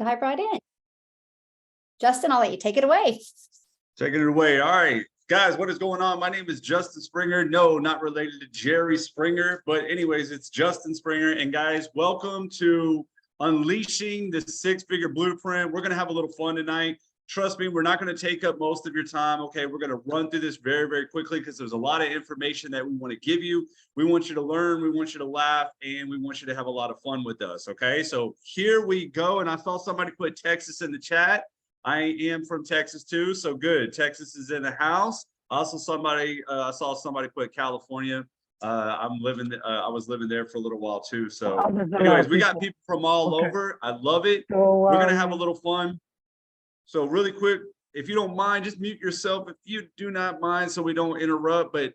Dive right in. Justin, I'll let you take it away. Taking it away. All right, guys, what is going on? My name is Justin Springer. No, not related to Jerry Springer, but anyways, it's Justin Springer. And guys, welcome to Unleashing the Six-Figure Blueprint. We're going to have a little fun tonight. Trust me, we're not going to take up most of your time. Okay, we're going to run through this very, very quickly because there's a lot of information that we want to give you. We want you to learn, we want you to laugh, and we want you to have a lot of fun with us. Okay, so here we go. And I saw somebody put Texas in the chat. I am from Texas too, so good. Texas is in the house. Also, I saw somebody put California. I was living there for a little while too. So, anyways, we got people from all over. I love it. So, we're gonna have a little fun. So, really quick, if you don't mind, just mute yourself if you do not mind, so we don't interrupt. But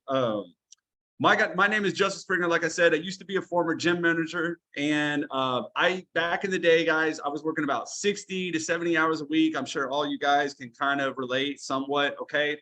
my name is Justin Springer. Like I said, I used to be a former gym manager, and back in the day, guys, I was working about 60 to 70 hours a week. I'm sure all you guys can kind of relate somewhat, okay?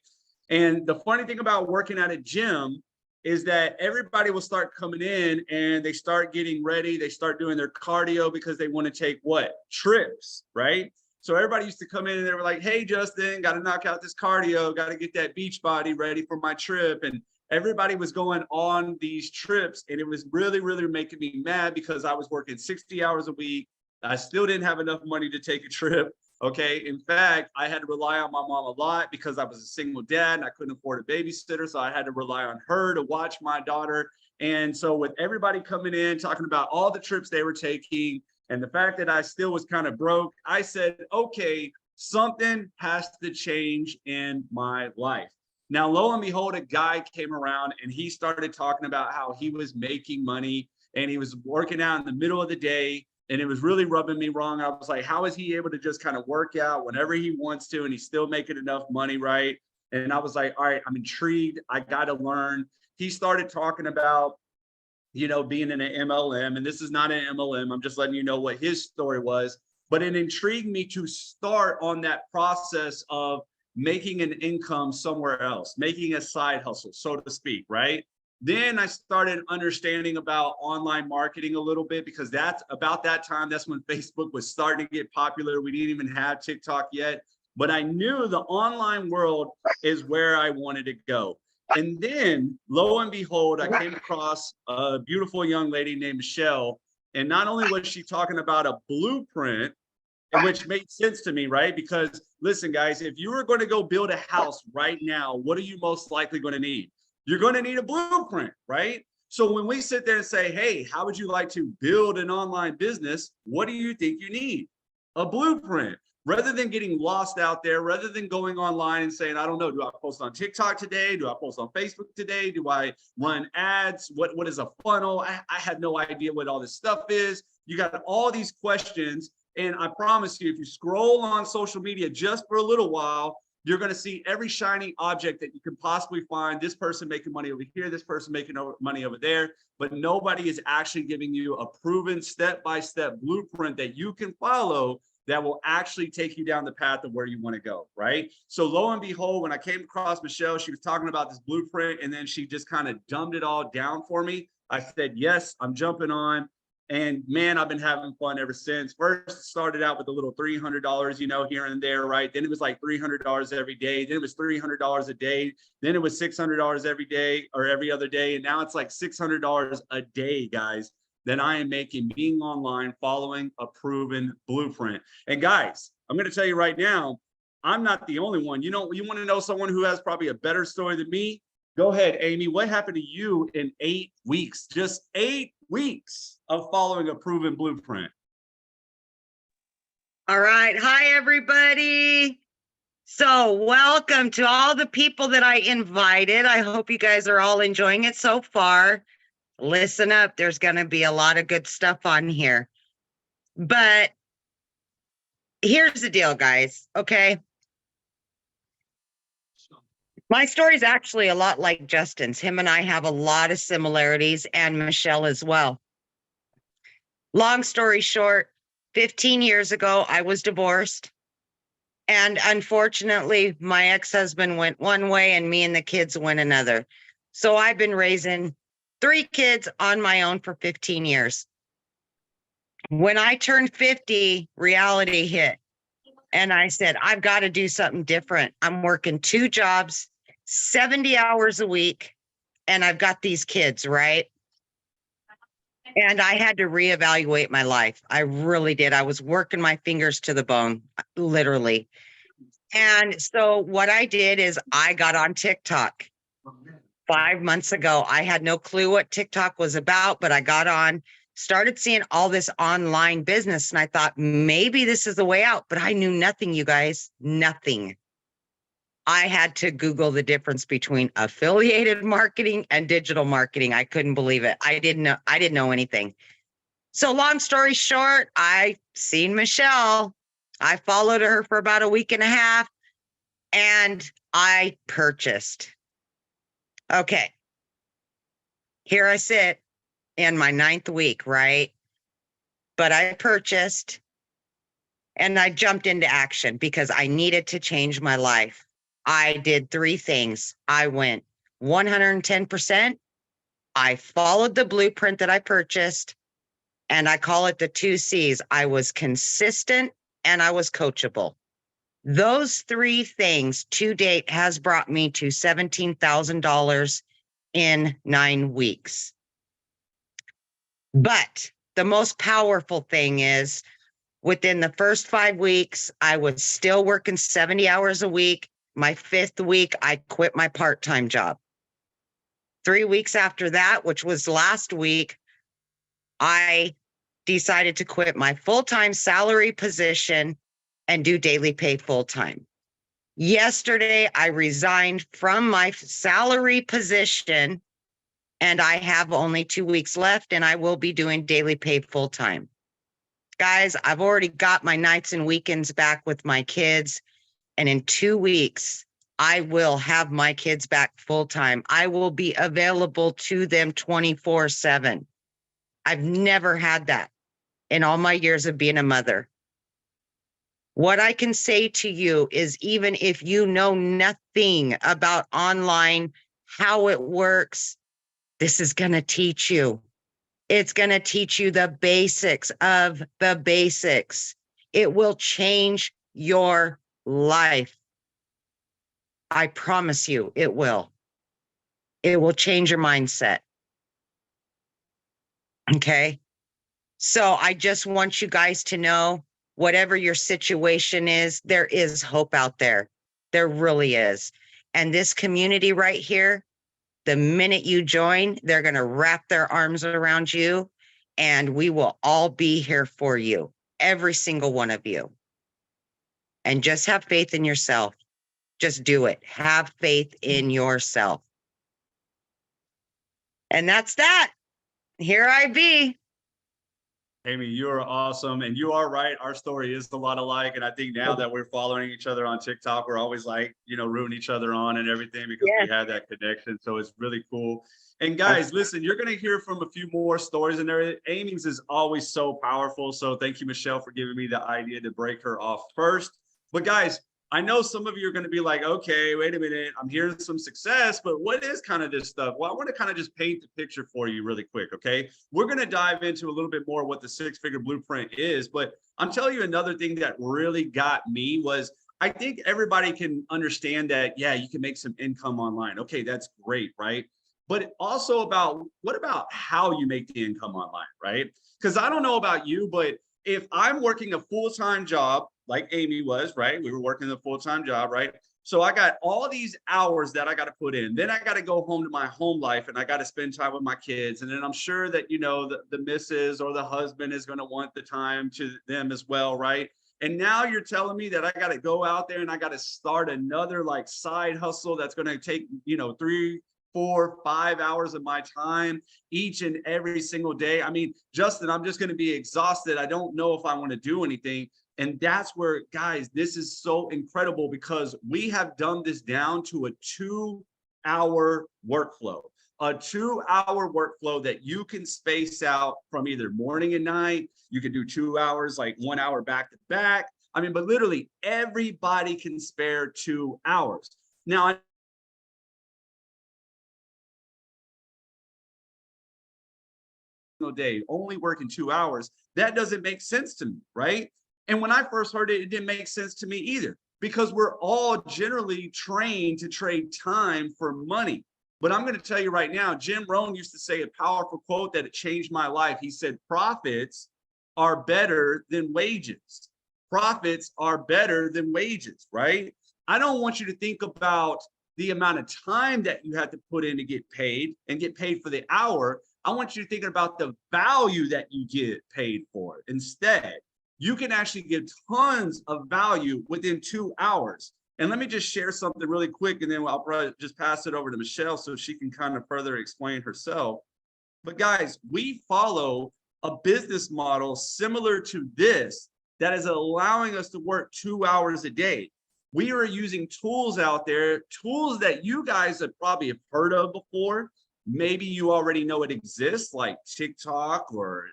And the funny thing about working at a gym is that everybody will start coming in and they start getting ready. They start doing their cardio because they want to take what? Trips, right? So everybody used to come in and they were like, hey, Justin, got to knock out this cardio, got to get that beach body ready for my trip. And everybody was going on these trips, and it was really, really making me mad because I was working 60 hours a week. I still didn't have enough money to take a trip. Okay. In fact, I had to rely on my mom a lot because I was a single dad and I couldn't afford a babysitter. So I had to rely on her to watch my daughter. And so with everybody coming in, talking about all the trips they were taking and the fact that I still was kind of broke, I said, okay, something has to change in my life. Now, lo and behold, a guy came around and he started talking about how he was making money and he was working out in the middle of the day, and it was really rubbing me wrong. I was like, how is he able to just kind of work out whenever he wants to and he's still making enough money, right? And I was like, all right, I'm intrigued. I got to learn. He started talking about, being in an MLM, and this is not an MLM. I'm just letting you know what his story was, but it intrigued me to start on that process of making an income somewhere else, making a side hustle, so to speak, right? Then I started understanding about online marketing a little bit because that's about that time. That's when Facebook was starting to get popular. We didn't even have TikTok yet, but I knew the online world is where I wanted to go. And then lo and behold, I came across a beautiful young lady named Michelle. And not only was she talking about a blueprint, which made sense to me, right? Because listen, guys, if you were going to go build a house right now, what are you most likely going to need? You're going to need a blueprint, right? So when we sit there and say, hey, how would you like to build an online business? What do you think you need? A blueprint. Rather than getting lost out there, rather than going online and saying, I don't know, do I post on TikTok today? Do I post on Facebook today? Do I run ads? What is a funnel? I had no idea what all this stuff is. You got all these questions. And I promise you, if you scroll on social media just for a little while, you're going to see every shiny object that you can possibly find. This person making money over here, this person making money over there, but nobody is actually giving you a proven step-by-step blueprint that you can follow that will actually take you down the path of where you want to go, right? So lo and behold, when I came across Michelle, she was talking about this blueprint, and then she just kind of dumbed it all down for me. I said, yes, I'm jumping on. And man, I've been having fun ever since. First, it started out with a little $300, here and there, right? Then it was like $300 every day. Then it was $300 a day. Then it was $600 every day or every other day. And now it's like $600 a day, guys, that I am making being online, following a proven blueprint. And guys, I'm going to tell you right now, I'm not the only one. You want to know someone who has probably a better story than me? Go ahead, Amy. What happened to you in 8 weeks? Just 8 weeks of following a proven blueprint. All right. Hi, everybody. So welcome to all the people that I invited. I hope you guys are all enjoying it so far. Listen up. There's going to be a lot of good stuff on here. But here's the deal, guys. Okay. My story is actually a lot like Justin's. Him and I have a lot of similarities, and Michelle as well. Long story short, 15 years ago, I was divorced. And unfortunately, my ex-husband went one way and me and the kids went another. So I've been raising 3 kids on my own for 15 years. When I turned 50, reality hit. And I said, I've got to do something different. I'm working 2 jobs, 70 hours a week, and I've got these kids, right? And I had to reevaluate my life. I really did. I was working my fingers to the bone, literally. And so what I did is I got on TikTok 5 months ago. I had no clue what TikTok was about, but I got on, started seeing all this online business, and I thought maybe this is the way out, but I knew nothing, you guys, nothing. I had to Google the difference between affiliated marketing and digital marketing. I couldn't believe it. I didn't know anything. So long story short, I seen Michelle. I followed her for about a week and a half and I purchased. Okay. Here I sit in my 9th week, right? But I purchased and I jumped into action because I needed to change my life. I did 3 things. I went 110%. I followed the blueprint that I purchased, and I call it the 2 C's. I was consistent and I was coachable. Those 3 things to date has brought me to $17,000 in 9 weeks. But the most powerful thing is within the first 5 weeks, I was still working 70 hours a week. My 5th week, I quit my part-time job. 3 weeks after that, which was last week, I decided to quit my full-time salary position and do daily pay full-time. Yesterday, I resigned from my salary position and I have only 2 weeks left and I will be doing daily pay full-time. Guys, I've already got my nights and weekends back with my kids. And in 2 weeks, I will have my kids back full-time. I will be available to them 24/7. I've never had that in all my years of being a mother. What I can say to you is even if you know nothing about online, how it works, this is going to teach you. It's going to teach you the basics of the basics. It will change your life. I promise you it will. It will change your mindset. Okay. So I just want you guys to know, whatever your situation is, there is hope out there. There really is. And this community right here, the minute you join, they're going to wrap their arms around you and we will all be here for you, every single one of you. And just have faith in yourself. Just do it. Have faith in yourself. And that's that. Here I be. Amy, you are awesome. And you are right. Our story is a lot alike. And I think now that we're following each other on TikTok, we're always like, rooting each other on and everything because we had that connection. So it's really cool. And guys, listen, you're going to hear from a few more stories in there. Amy's is always so powerful. So thank you, Michelle, for giving me the idea to break her off first. But guys, I know some of you are going to be like, okay, wait a minute, I'm hearing some success, but what is kind of this stuff? Well, I want to kind of just paint the picture for you really quick, okay? We're going to dive into a little bit more what the 6-figure blueprint is, but I'm telling you another thing that really got me was I think everybody can understand that, yeah, you can make some income online. Okay, that's great, right? But also what about how you make the income online, right? Because I don't know about you, but if I'm working a full-time job, like Amy was, right? We were working a full-time job, right? So I got all these hours that I got to put in. Then I got to go home to my home life and I got to spend time with my kids. And then I'm sure that, the missus or the husband is going to want the time to them as well, right? And now you're telling me that I got to go out there and I got to start another like side hustle that's going to take, 3, 4, 5 hours of my time each and every single day. I mean, Justin, I'm just going to be exhausted. I don't know if I want to do anything. And that's where, guys, this is so incredible because we have done this down to a 2-hour workflow, a 2-hour workflow that you can space out from either morning and night. You can do 2 hours, like 1 hour back to back. I mean, but literally everybody can spare 2 hours. Now, day, only working 2 hours, That doesn't make sense to me, right? And when I first heard it, it didn't make sense to me either, because we're all generally trained to trade time for money. But I'm going to tell you right now, Jim Rohn used to say a powerful quote that it changed my life. He said, profits are better than wages. Profits are better than wages, right? I don't want you to think about the amount of time that you have to put in to get paid and get paid for the hour. I want you to think about the value that you get paid for. Instead, you can actually give tons of value within 2 hours. And let me just share something really quick, and then I'll probably just pass it over to Michelle so she can kind of further explain herself. But guys, we follow a business model similar to this that is allowing us to work 2 hours a day. We are using tools out there, tools that you guys have probably heard of before. Maybe you already know it exists, like TikTok or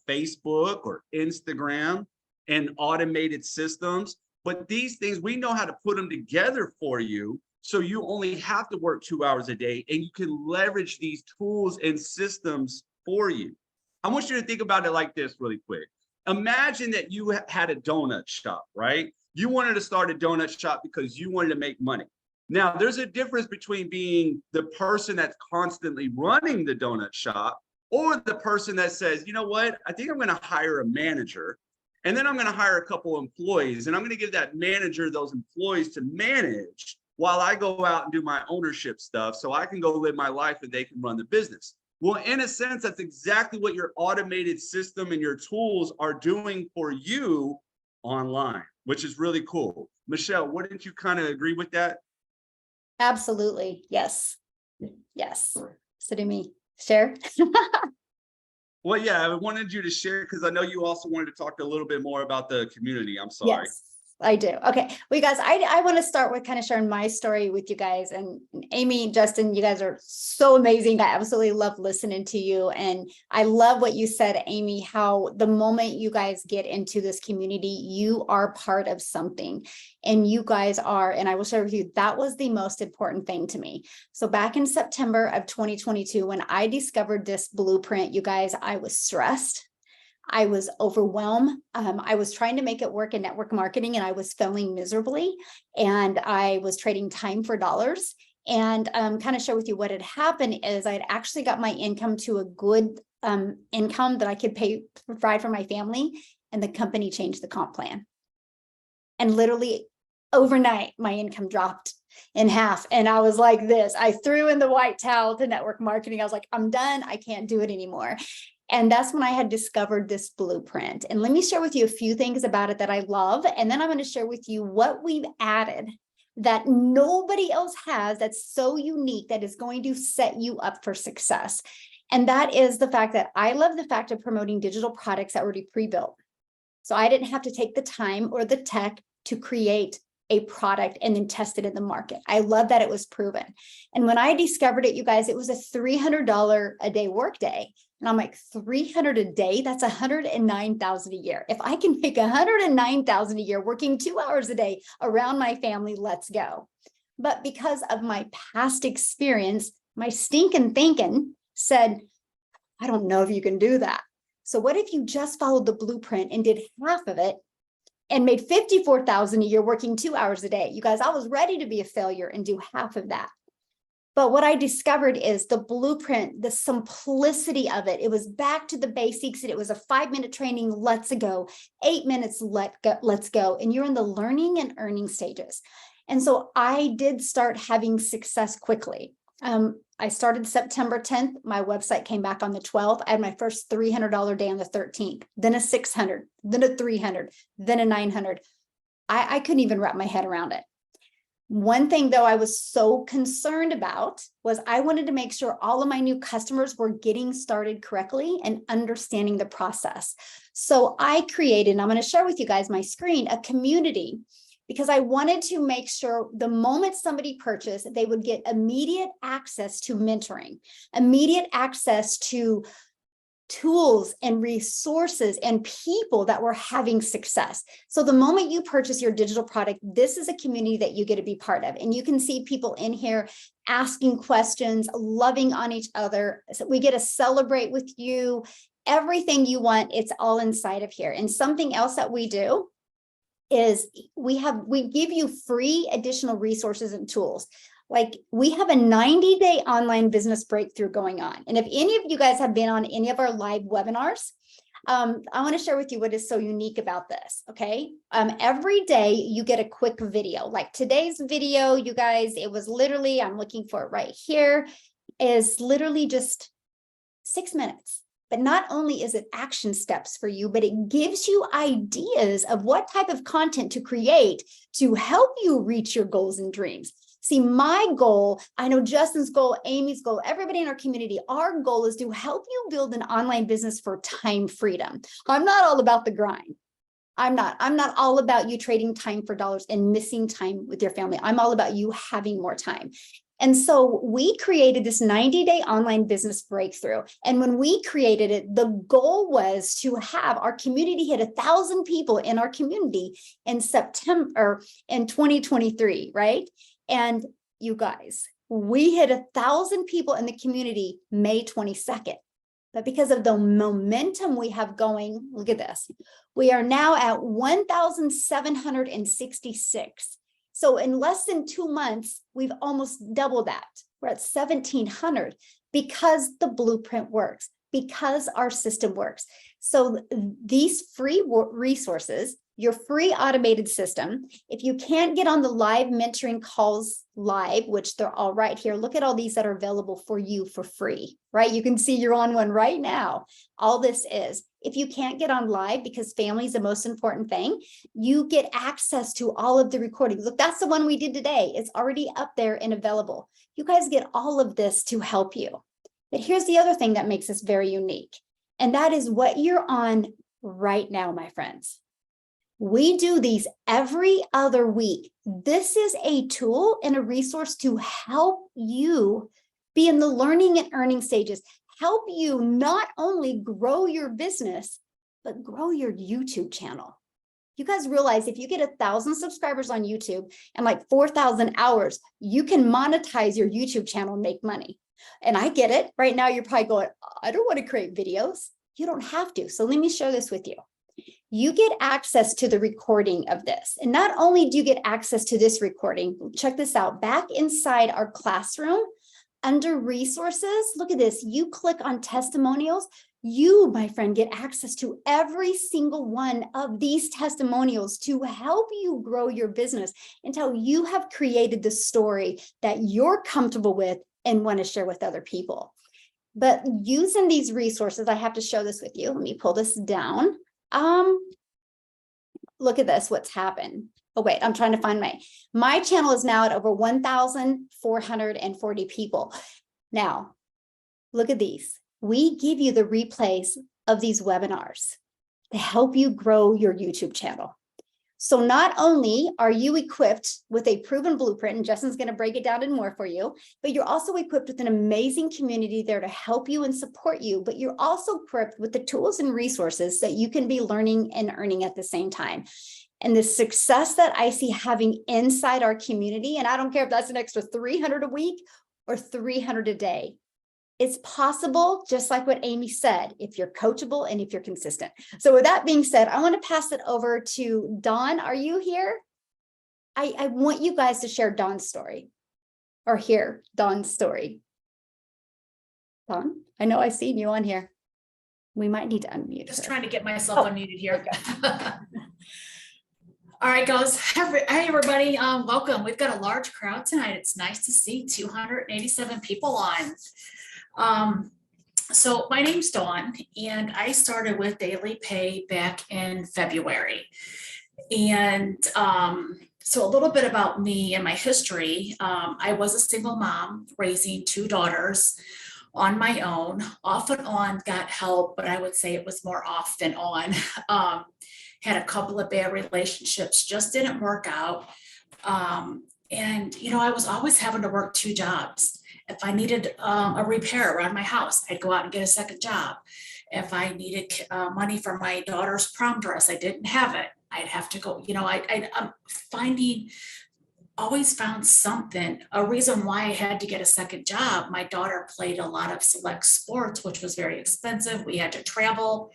Facebook or Instagram and automated systems. But these things, we know how to put them together for you. So you only have to work 2 hours a day, and you can leverage these tools and systems for you. I want you to think about it like this really quick. Imagine that you had a donut shop, right? You wanted to start a donut shop because you wanted to make money. Now, there's a difference between being the person that's constantly running the donut shop or the person that says, you know what, I think I'm going to hire a manager. And then I'm going to hire a couple employees, and I'm going to give that manager those employees to manage while I go out and do my ownership stuff so I can go live my life and they can run the business. Well, in a sense, that's exactly what your automated system and your tools are doing for you online, which is really cool. Michelle, wouldn't you kind of agree with that? Absolutely. Yes. Yes. So do me. Share. Well, yeah, I wanted you to share because I know you also wanted to talk a little bit more about the community. I'm sorry. Yes, I do. Okay. Well, you guys, I want to start with kind of sharing my story with you guys. And Amy, Justin, you guys are so amazing. I absolutely love listening to you. And I love what you said, Amy, how the moment you guys get into this community, you are part of something. And you guys are, and I will share with you, that was the most important thing to me. So back in September of 2022, when I discovered this blueprint, you guys, I was stressed. I was overwhelmed. I was trying to make it work in network marketing, and I was failing miserably. And I was trading time for dollars. And kind of share with you what had happened is I'd actually got my income to a good income that I could provide for my family. And the company changed the comp plan. And literally overnight, my income dropped in half. And I was like this. I threw in the white towel to network marketing. I was like, I'm done. I can't do it anymore. And that's when I had discovered this blueprint. And let me share with you a few things about it that I love. And then I'm going to share with you what we've added that nobody else has, that's so unique, that is going to set you up for success. And that is the fact that I love the fact of promoting digital products that were already pre-built. So I didn't have to take the time or the tech to create a product and then test it in the market. I love that it was proven. And when I discovered it, you guys, it was a $300 a day workday. And I'm like, 300 a day, that's 109,000 a year. If I can make 109,000 a year working 2 hours a day around my family, let's go. But because of my past experience, my stinking thinking said, I don't know if you can do that. So what if you just followed the blueprint and did half of it and made 54,000 a year working 2 hours a day? You guys, I was ready to be a failure and do half of that. But what I discovered is the blueprint, the simplicity of it. It was back to the basics, and it was a 5-minute training. Let's go. 8 minutes. Let's go. And you're in the learning and earning stages. And so I did start having success quickly. I started September 10th. My website came back on the 12th. I had my first $300 day on the 13th, then a 600, then a 300, then a 900. I couldn't even wrap my head around it. One thing, though, I was so concerned about was I wanted to make sure all of my new customers were getting started correctly and understanding the process. So I created, and I'm going to share with you guys my screen, a community, because I wanted to make sure the moment somebody purchased, they would get immediate access to mentoring, immediate access to tools and resources and people that were having success. So the moment you purchase your digital product, this is a community that you get to be part of. And you can see people in here asking questions, loving on each other. So we get to celebrate with you. everything you want, it's all inside of here. And something else that we do is we give you free additional resources and tools. Like we have a 90-day online business breakthrough going on. And if any of you guys have been on any of our live webinars, I want to share with you what is so unique about this. Okay. Every day you get a quick video, like today's video, you guys, it was literally, I'm looking for it right here, is literally just 6 minutes. But not only is it action steps for you, but it gives you ideas of what type of content to create to help you reach your goals and dreams. See, my goal, I know Justin's goal, Amy's goal, everybody in our community, our goal is to help you build an online business for time freedom. I'm not all about the grind. I'm not all about you trading time for dollars and missing time with your family. I'm all about you having more time. And so we created this 90-day online business breakthrough. And when we created it, the goal was to have our community hit 1,000 people in our community in September in 2023, right? And you guys, we hit 1,000 people in the community May 22nd. But because of the momentum we have going, look at this, we are now at 1,766. So in less than 2 months, we've almost doubled that. We're at 1,700 because the blueprint works, because our system works. So these free resources, your free automated system, if you can't get on the live mentoring calls live, which they're all right here, look at all these that are available for you for free, right? You can see you're on one right now. All this is, if you can't get on live because family is the most important thing, you get access to all of the recordings. Look, that's the one we did today. It's already up there and available. You guys get all of this to help you. But here's the other thing that makes us very unique. And that is what you're on right now, my friends. We do these every other week. This is a tool and a resource to help you be in the learning and earning stages, help you not only grow your business, but grow your YouTube channel. You guys realize if you get 1,000 subscribers on YouTube and like 4,000 hours, you can monetize your YouTube channel and make money. And I get it. Right now, you're probably going, I don't want to create videos. You don't have to. So let me share this with you. You get access to the recording of this. And not only do you get access to this recording, check this out, back inside our classroom, under resources, look at this, you click on testimonials, you, my friend, get access to every single one of these testimonials to help you grow your business until you have created the story that you're comfortable with and want to share with other people. But using these resources, I have to show this with you. Let me pull this down. Look at this, what's happened. Oh, wait, I'm trying to find my channel is now at over 1,440 people. Now, look at these. We give you the replays of these webinars to help you grow your YouTube channel. So not only are you equipped with a proven blueprint, and Justin's going to break it down and more for you, but you're also equipped with an amazing community there to help you and support you, but you're also equipped with the tools and resources that you can be learning and earning at the same time. And the success that I see having inside our community, and I don't care if that's an extra 300 a week or 300 a day, it's possible, just like what Amy said, if you're coachable and if you're consistent. So with that being said, I want to pass it over to Dawn. Are you here? I want you guys to share Dawn's story or hear Dawn's story. Dawn, I know I've seen you on here. We might need to unmute Just her. trying to get myself unmuted here. All right, guys. Hey, everybody. Welcome. We've got a large crowd tonight. It's nice to see 287 people on. So my name's Dawn, and I started with Daily Pay back in February. And so a little bit about me and my history. I was a single mom raising 2 daughters on my own, off and on, got help, but I would say it was more off than on. Had a couple of bad relationships, just didn't work out. And, you know, I was always having to work 2 jobs. If I needed a repair around my house, I'd go out and get a second job. If I needed money for my daughter's prom dress, I didn't have it. I'd have to go, you know, I'm finding always found something, a reason why I had to get a second job. My daughter played a lot of select sports, which was very expensive. We had to travel,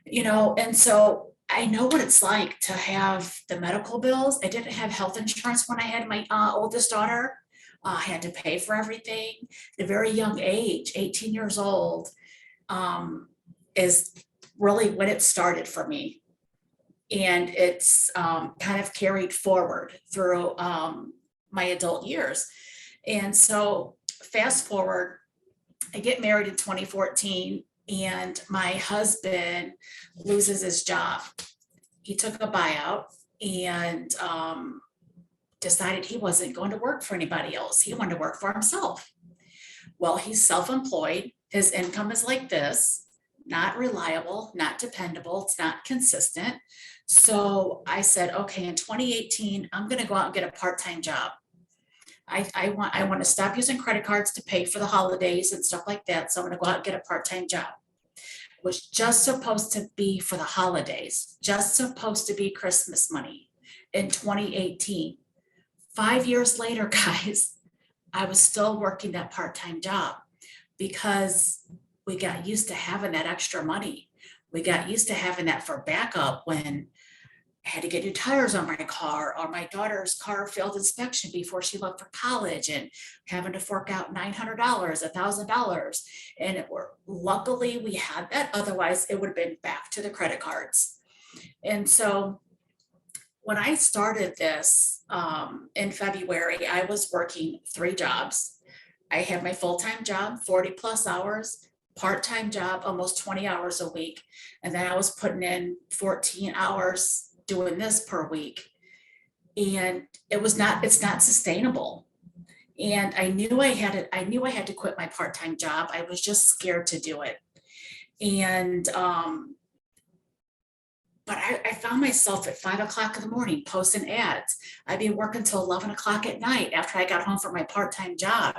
and so I know what it's like to have the medical bills. I didn't have health insurance when I had my oldest daughter. I had to pay for everything. At a very young age, 18 years old, is really when it started for me. And it's kind of carried forward through my adult years. And so fast forward, I get married in 2014 and my husband loses his job. He took a buyout and decided he wasn't going to work for anybody else. He wanted to work for himself. Well, he's self-employed. His income is like this, not reliable, not dependable. It's not consistent. So I said, okay, in 2018, I'm going to go out and get a part-time job. I want to stop using credit cards to pay for the holidays and stuff like that. So I'm going to go out and get a part-time job. It was just supposed to be for the holidays, just supposed to be Christmas money in 2018. 5 years later, guys, I was still working that part-time job because we got used to having that extra money. We got used to having that for backup when I had to get new tires on my car, or my daughter's car failed inspection before she left for college, and having to fork out $900, $1,000. And luckily we had that. Otherwise it would have been back to the credit cards. And so when I started this in February, I was working 3 jobs. I had my full-time job, 40 plus hours, part-time job, almost 20 hours a week. And then I was putting in 14 hours doing this per week. And it's not sustainable. And I knew I had to quit my part-time job. I was just scared to do it. And, but I found myself at 5 o'clock in the morning posting ads. I'd be working till 11 o'clock at night after I got home from my part-time job,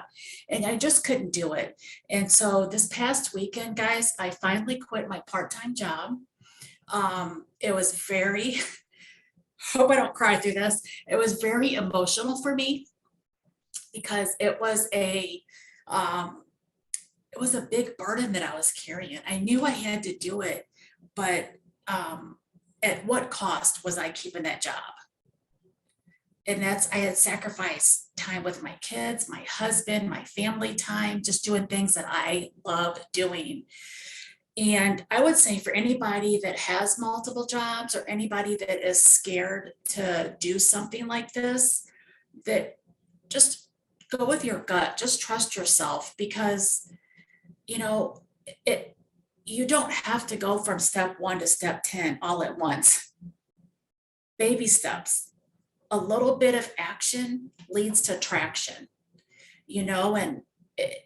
and I just couldn't do it. And so this past weekend, guys, I finally quit my part-time job. It was very, hope I don't cry through this. It was very emotional for me because it was a big burden that I was carrying. I knew I had to do it, but at what cost was I keeping that job? And I had sacrificed time with my kids, my husband, my family time, just doing things that I love doing. And I would say for anybody that has multiple jobs or anybody that is scared to do something like this, that just go with your gut, just trust yourself, because you don't have to go from step 1 to step 10 all at once. Baby steps. A little bit of action leads to traction, and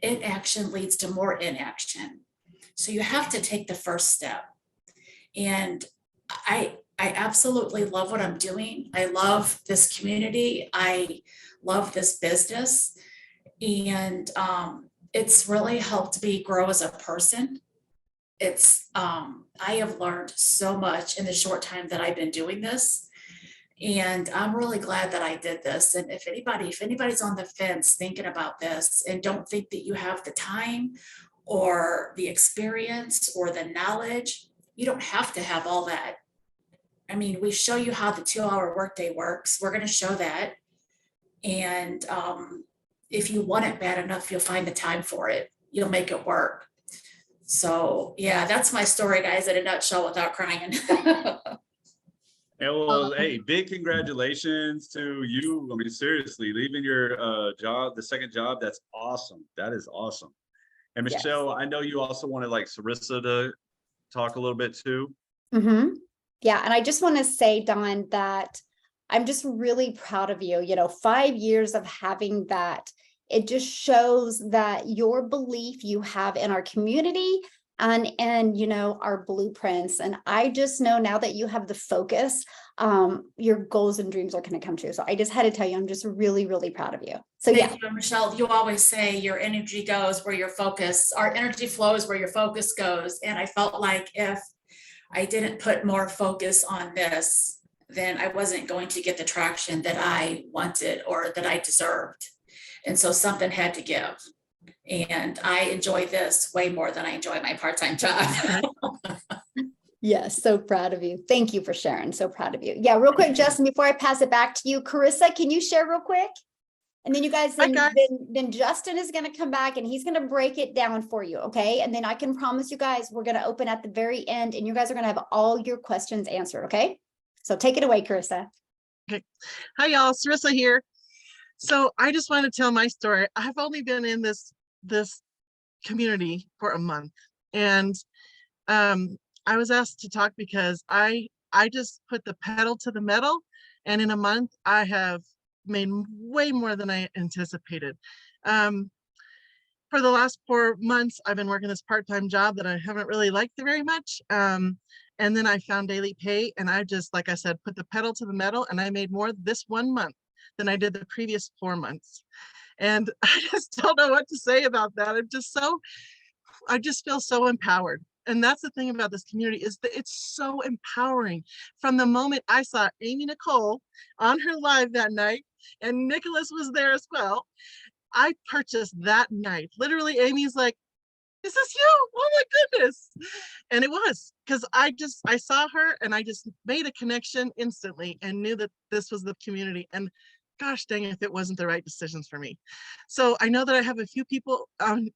inaction leads to more inaction. So you have to take the first step. And I absolutely love what I'm doing. I love this community. I love this business. And it's really helped me grow as a person. I have learned so much in the short time that I've been doing this. And I'm really glad that I did this. And if anybody's on the fence thinking about this and don't think that you have the time or the experience or the knowledge, you don't have to have all that. I mean, we show you how the 2-hour workday works. We're going to show that. And if you want it bad enough, you'll find the time for it. You'll make it work. So yeah, that's my story, guys, in a nutshell without crying. Well, hey, big congratulations to you. I mean, seriously, leaving your job, the second job, that's awesome. That is awesome. And Michelle, yes. I know you also wanted Sarissa to talk a little bit too. Mm-hmm. Yeah. And I just want to say, Dawn, that I'm just really proud of you. 5 years of having that, it just shows that your belief you have in our community and our blueprints. And I just know now that you have the focus, your goals and dreams are going to come true. So I just had to tell you, I'm just really, really proud of you. So Thank you, Michelle. You always say your energy goes where your focus, our energy flows where your focus goes. And I felt like if I didn't put more focus on this, then I wasn't going to get the traction that I wanted or that I deserved. And so something had to give. And I enjoy this way more than I enjoy my part-time job. Yes, so proud of you. Thank you for sharing. So proud of you. Yeah, real quick, Justin, before I pass it back to you, Carissa, can you share real quick? And then you guys, Hi, guys. then Justin is going to come back and he's going to break it down for you. Okay. And then I can promise you guys, we're going to open at the very end and you guys are going to have all your questions answered. Okay. So take it away, Carissa. Okay. Hi, y'all. Sarissa here. So I just want to tell my story. I've only been in this community for a month, and I was asked to talk because I just put the pedal to the metal, and in a month I have made way more than I anticipated. For the last 4 months, I've been working this part-time job that I haven't really liked very much. And then I found daily pay, and I just, like I said, put the pedal to the metal, and I made more this 1 month than I did the previous 4 months. And I just don't know what to say about that. I just feel so empowered. And that's the thing about this community, is that it's so empowering. From the moment I saw Amy Nicole on her live that night, and Nicholas was there as well, I purchased that night. Literally, Amy's like, "Is this you? Oh my goodness." And it was, because I saw her and I just made a connection instantly and knew that this was the community. And gosh dang it, if it wasn't the right decisions for me. So I know that I have a few people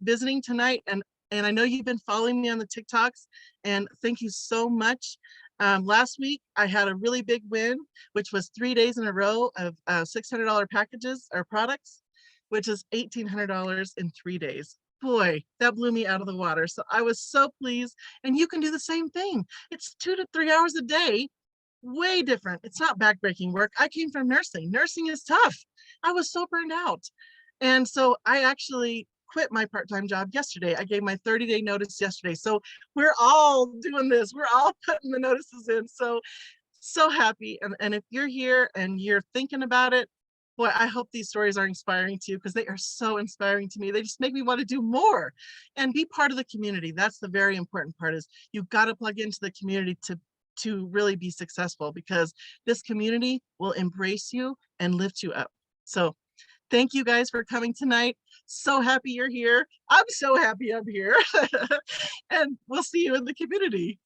visiting tonight, and I know you've been following me on the TikToks, and thank you so much. Last week I had a really big win, which was 3 days in a row of $600 packages or products, which is $1,800 in 3 days. Boy, that blew me out of the water. So I was so pleased. And you can do the same thing. It's 2 to 3 hours a day. Way different. It's not backbreaking work. I came from nursing. Nursing is tough. I was so burned out. And so I actually quit my part-time job yesterday. I gave my 30-day notice yesterday. So we're all doing this. We're all putting the notices in. So happy. And if you're here and you're thinking about it, boy, I hope these stories are inspiring to you, because they are so inspiring to me. They just make me want to do more and be part of the community. That's the very important part, is you've got to plug into the community to really be successful, because this community will embrace you and lift you up. So thank you guys for coming tonight. So happy you're here. I'm so happy I'm here. And we'll see you in the community.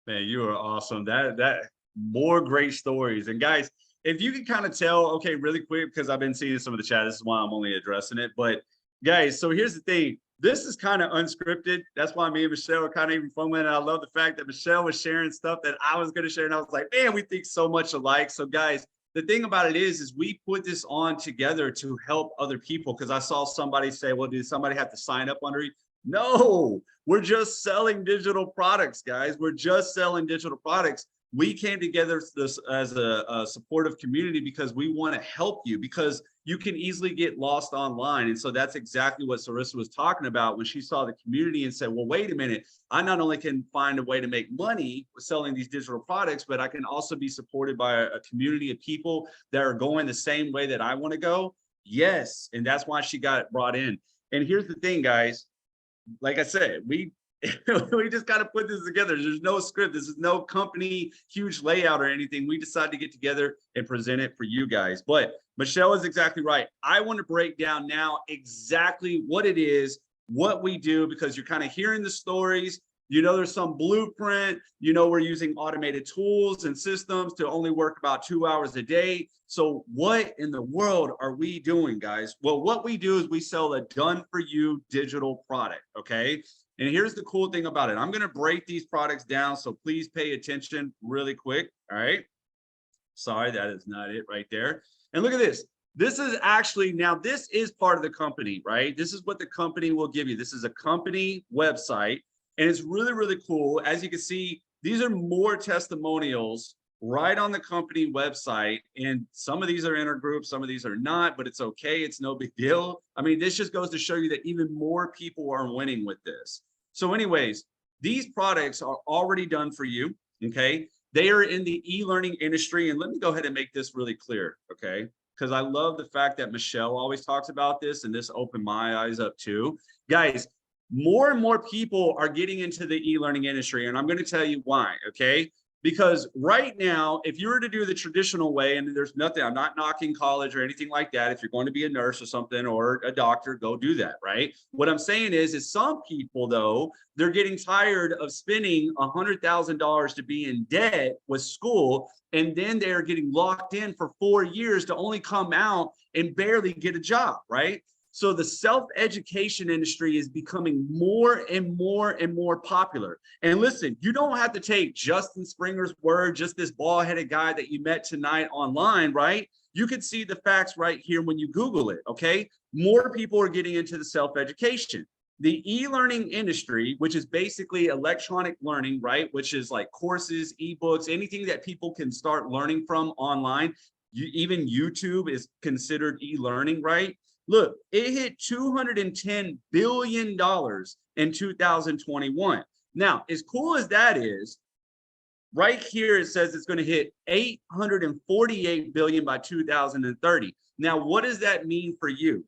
Man, you are awesome. That more great stories. And guys, if you can kind of tell, okay, really quick, because I've been seeing some of the chat, this is why I'm only addressing it. But guys, so here's the thing. This is kind of unscripted. That's why me and Michelle are kind of even fun with it. And I love the fact that Michelle was sharing stuff that I was going to share. And I was like, man, we think so much alike. So guys, the thing about it is we put this on together to help other people. Because I saw somebody say, well, did somebody have to sign up under it? No, we're just selling digital products, guys. We're just selling digital products. We came together as a supportive community because we want to help you, because you can easily get lost online. And so that's exactly what Sarissa was talking about when she saw the community and said, well, wait a minute, I not only can find a way to make money with selling these digital products, but I can also be supported by a community of people that are going the same way that I want to go. Yes. And that's why she got brought in. And here's the thing, guys. Like I said, we just got to put this together. There's no script. This is no company huge layout or anything. We decided to get together and present it for you guys. But Michelle is exactly right. I want to break down now exactly what it is, what we do, because you're kind of hearing the stories. You know, there's some blueprint. You know, we're using automated tools and systems to only work about 2 hours a day. So what in the world are we doing, guys? Well, what we do is we sell a done for you digital product. Okay. And here's the cool thing about it. I'm going to break these products down. So please pay attention really quick. All right. Sorry, that is not it right there. And look at this. This is actually, now this is part of the company, right? This is what the company will give you. This is a company website. And it's really, really cool. As you can see, these are more testimonials right on the company website. And some of these are intergroup, some of these are not, but it's okay. It's no big deal. I mean, this just goes to show you that even more people are winning with this. So anyways, these products are already done for you, okay? They are in the e-learning industry. And let me go ahead and make this really clear, okay? Because I love the fact that Michelle always talks about this, and this opened my eyes up too. Guys, more and more people are getting into the e-learning industry. And I'm going to tell you why, okay? Because right now, if you were to do the traditional way, and there's nothing, I'm not knocking college or anything like that. If you're going to be a nurse or something or a doctor, go do that, right? What I'm saying is some people, though, they're getting tired of spending $100,000 to be in debt with school, and then they're getting locked in for 4 years to only come out and barely get a job, right? So the self-education industry is becoming more and more and more popular. And listen, you don't have to take Justin Springer's word, just this bald-headed guy that you met tonight online, right? You can see the facts right here when you Google it, okay? More people are getting into the self-education. The e-learning industry, which is basically electronic learning, right? Which is like courses, ebooks, anything that people can start learning from online. Even YouTube is considered e-learning, right? Look, it hit $210 billion in 2021. Now, as cool as that is, right here it says it's going to hit 848 billion by 2030. Now, what does that mean for you?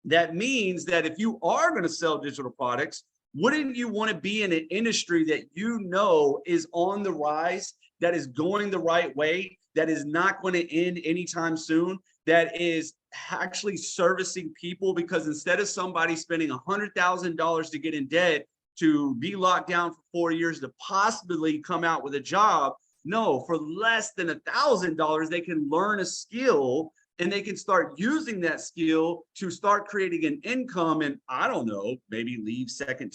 That means that if you are going to sell digital products, wouldn't you want to be in an industry that you know is on the rise, that is going the right way, that is not going to end anytime soon, that is actually servicing people? Because instead of somebody spending $100,000 to get in debt to be locked down for 4 years to possibly come out with a job, no, for less than $1,000, they can learn a skill and they can start using that skill to start creating an income. And I don't know, maybe leave second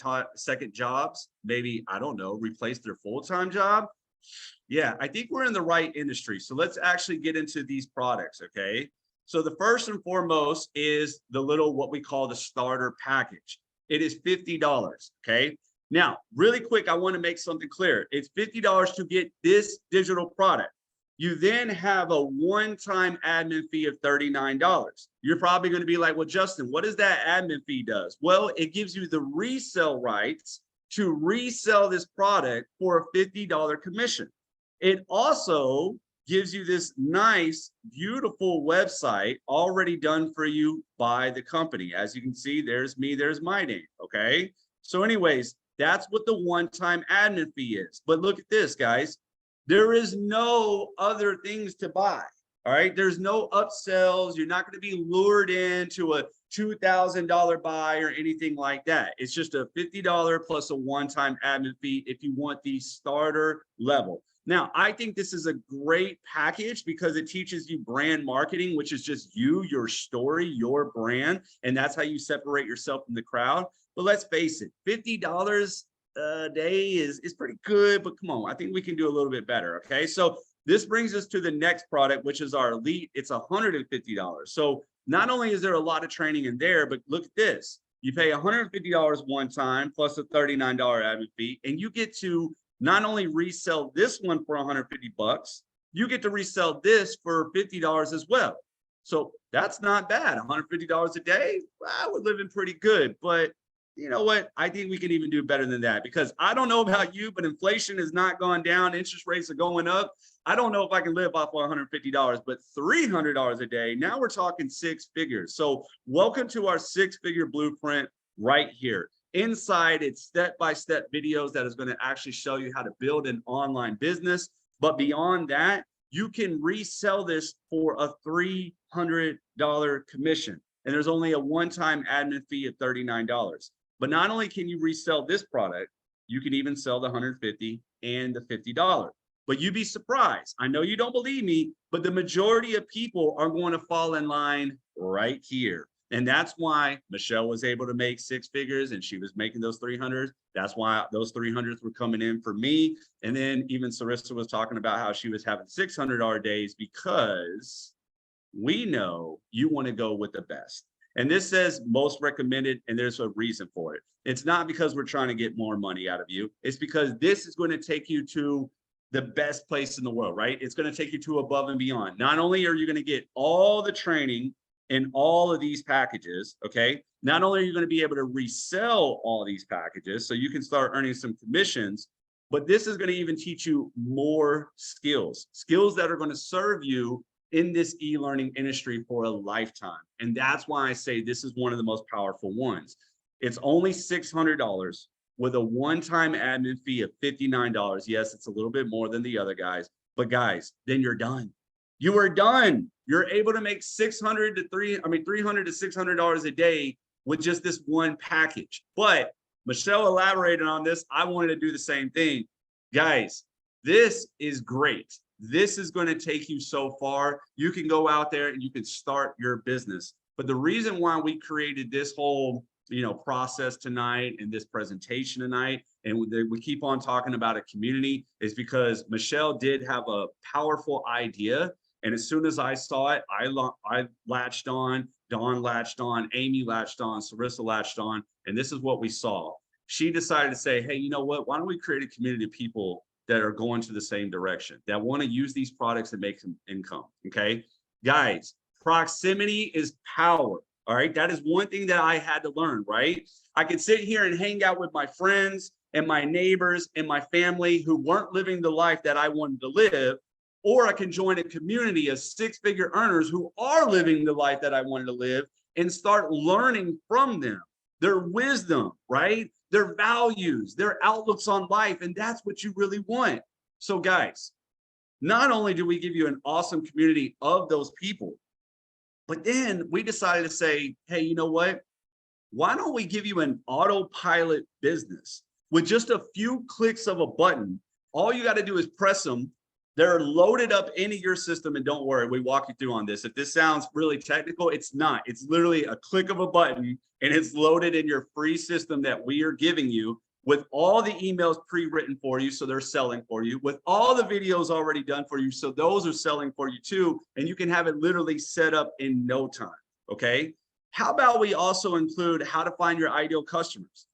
jobs, maybe, I don't know, replace their full-time job. Yeah, I think we're in the right industry. So let's actually get into these products, okay? So the first and foremost is the little, what we call the starter package. It is $50, okay? Now, really quick, I want to make something clear. It's $50 to get this digital product. You then have a one-time admin fee of $39. You're probably going to be like, well, Justin, what does that admin fee does? Well, it gives you the resale rights to resell this product for a $50 commission. It also gives you this nice, beautiful website already done for you by the company. As you can see, there's me, there's my name, okay? So anyways, that's what the one-time admin fee is. But look at this, guys. There is no other things to buy, all right? There's no upsells. You're not going to be lured into a $2,000 buy or anything like that. It's just a $50 plus a one-time admin fee if you want the starter level. Now, I think this is a great package because it teaches you brand marketing, which is just you, your story, your brand, and that's how you separate yourself from the crowd. But let's face it, $50 a day is pretty good, but come on, I think we can do a little bit better, okay? So this brings us to the next product, which is our Elite. It's $150. So not only is there a lot of training in there, but look at this. You pay $150 one time plus a $39 admin fee, and you get to not only resell this one for 150 bucks, you get to resell this for $50 as well. So that's not bad. $150 a day, well, we're living pretty good. But you know what? I think we can even do better than that, because I don't know about you, but inflation has not gone down. Interest rates are going up. I don't know if I can live off of $150, but $300 a day, now we're talking six figures. So welcome to our six-figure blueprint right here. Inside, it's step-by-step videos that is going to actually show you how to build an online business. But beyond that, you can resell this for a $300 commission. And there's only a one-time admin fee of $39. But not only can you resell this product, you can even sell the $150 and the $50. But you'd be surprised. I know you don't believe me, but the majority of people are going to fall in line right here. And that's why Michelle was able to make six figures and she was making those 300s. That's why those 300s were coming in for me. And then even Sarissa was talking about how she was having $600 days, because we know you want to go with the best. And this says most recommended, and there's a reason for it. It's not because we're trying to get more money out of you. It's because this is going to take you to the best place in the world, right? It's going to take you to above and beyond. Not only are you going to get all the training in all of these packages, okay? Not only are you going to be able to resell all these packages so you can start earning some commissions, but this is going to even teach you more skills that are going to serve you in this e-learning industry for a lifetime. And that's why I say this is one of the most powerful ones. It's only $600 with a one-time admin fee of $59. Yes, it's a little bit more than the other guys, but guys, then you're done. You are done. You're able to make $300 to $600 a day with just this one package. But Michelle elaborated on this. I wanted to do the same thing. Guys, this is great. This is going to take you so far. You can go out there and you can start your business. But the reason why we created this whole process tonight and this presentation tonight, and we keep on talking about a community, is because Michelle did have a powerful idea. And as soon as I saw it, I latched on, Dawn latched on, Amy latched on, Sarissa latched on, and this is what we saw. She decided to say, hey, you know what? Why don't we create a community of people that are going to the same direction, that want to use these products and make some income, okay? Guys, proximity is power, all right? That is one thing that I had to learn, right? I could sit here and hang out with my friends and my neighbors and my family who weren't living the life that I wanted to live, or I can join a community of six-figure earners who are living the life that I wanted to live and start learning from them, their wisdom, right? Their values, their outlooks on life. And that's what you really want. So guys, not only do we give you an awesome community of those people, but then we decided to say, hey, you know what? Why don't we give you an autopilot business with just a few clicks of a button? All you got to do is press them. They're loaded up into your system, and don't worry, we walk you through on this. If this sounds really technical, it's not. It's literally a click of a button, and it's loaded in your free system that we are giving you with all the emails pre-written for you, so they're selling for you, with all the videos already done for you, so those are selling for you too, and you can have it literally set up in no time, okay? How about we also include how to find your ideal customers?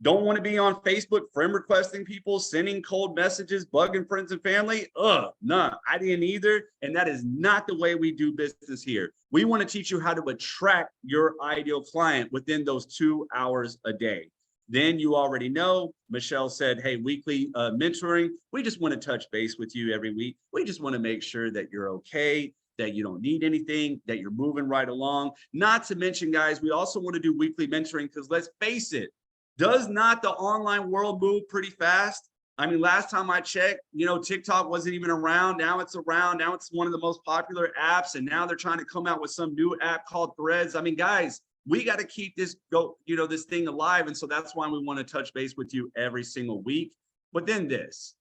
Don't want to be on Facebook friend requesting people, sending cold messages, bugging friends and family? Nah, I didn't either. And that is not the way we do business here. We want to teach you how to attract your ideal client within those 2 hours a day. Then you already know, Michelle said, hey, weekly mentoring. We just want to touch base with you every week. We just want to make sure that you're okay, that you don't need anything, that you're moving right along. Not to mention, guys, we also want to do weekly mentoring because let's face it, does not the online world move pretty fast? I mean, last time I checked, TikTok wasn't even around. Now it's around. Now it's one of the most popular apps. And now they're trying to come out with some new app called Threads. I mean, guys, we got to keep this this thing alive. And so that's why we want to touch base with you every single week. But then this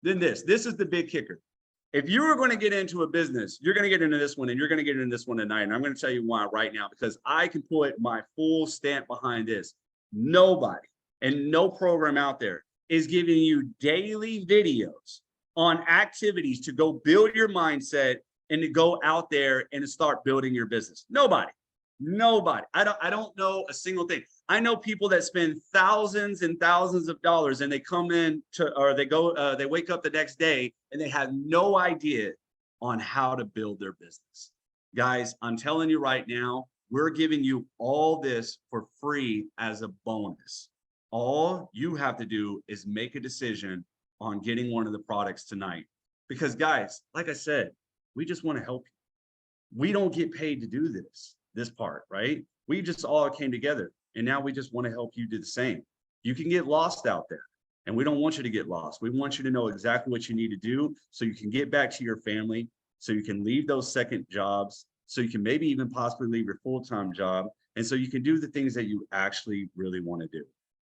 is the big kicker. If you were going to get into a business, you're going to get into this one and you're going to get into this one tonight. And I'm going to tell you why right now, because I can put my full stamp behind this. Nobody and no program out there is giving you daily videos on activities to go build your mindset and to go out there and to start building your business. Nobody. I don't know a single thing. I know people that spend thousands and thousands of dollars and they come in to, or they wake up the next day and they have no idea on how to build their business. Guys, I'm telling you right now, we're giving you all this for free as a bonus. All you have to do is make a decision on getting one of the products tonight. Because guys, like I said, we just want to help you. We don't get paid to do this part, right? We just all came together and now we just want to help you do the same. You can get lost out there and we don't want you to get lost. We want you to know exactly what you need to do so you can get back to your family, so you can leave those second jobs, so you can maybe even possibly leave your full-time job. And so you can do the things that you actually really want to do.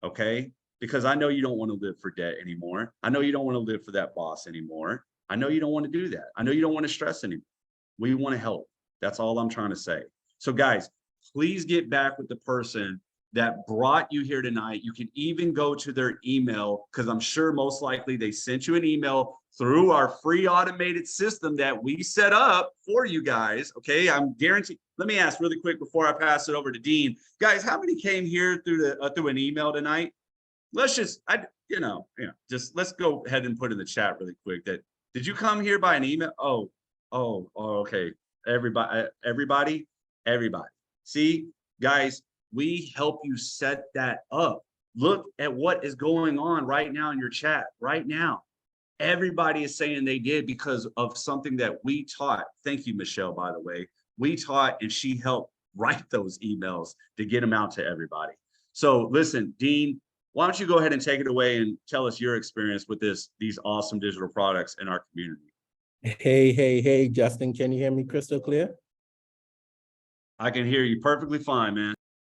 Okay? Because I know you don't want to live for debt anymore. I know you don't want to live for that boss anymore. I know you don't want to do that. I know you don't want to stress anymore. We want to help. That's all I'm trying to say. So guys, please get back with the person that brought you here tonight. You can even go to their email because I'm sure most likely they sent you an email through our free automated system that we set up for you guys. Okay, I'm guaranteed. Let me ask really quick before I pass it over to Dean. Guys, how many came here through an email tonight? Let's just, just let's go ahead and put in the chat really quick that, did you come here by an email? Oh, okay. Everybody. See, guys, we help you set that up. Look at what is going on right now in your chat right now. Everybody is saying they did because of something that we taught. Thank you, Michelle, by the way. We taught and she helped write those emails to get them out to everybody. So listen, Dean, why don't you go ahead and take it away and tell us your experience with these awesome digital products in our community? Hey, Justin, can you hear me crystal clear? I can hear you perfectly fine, man.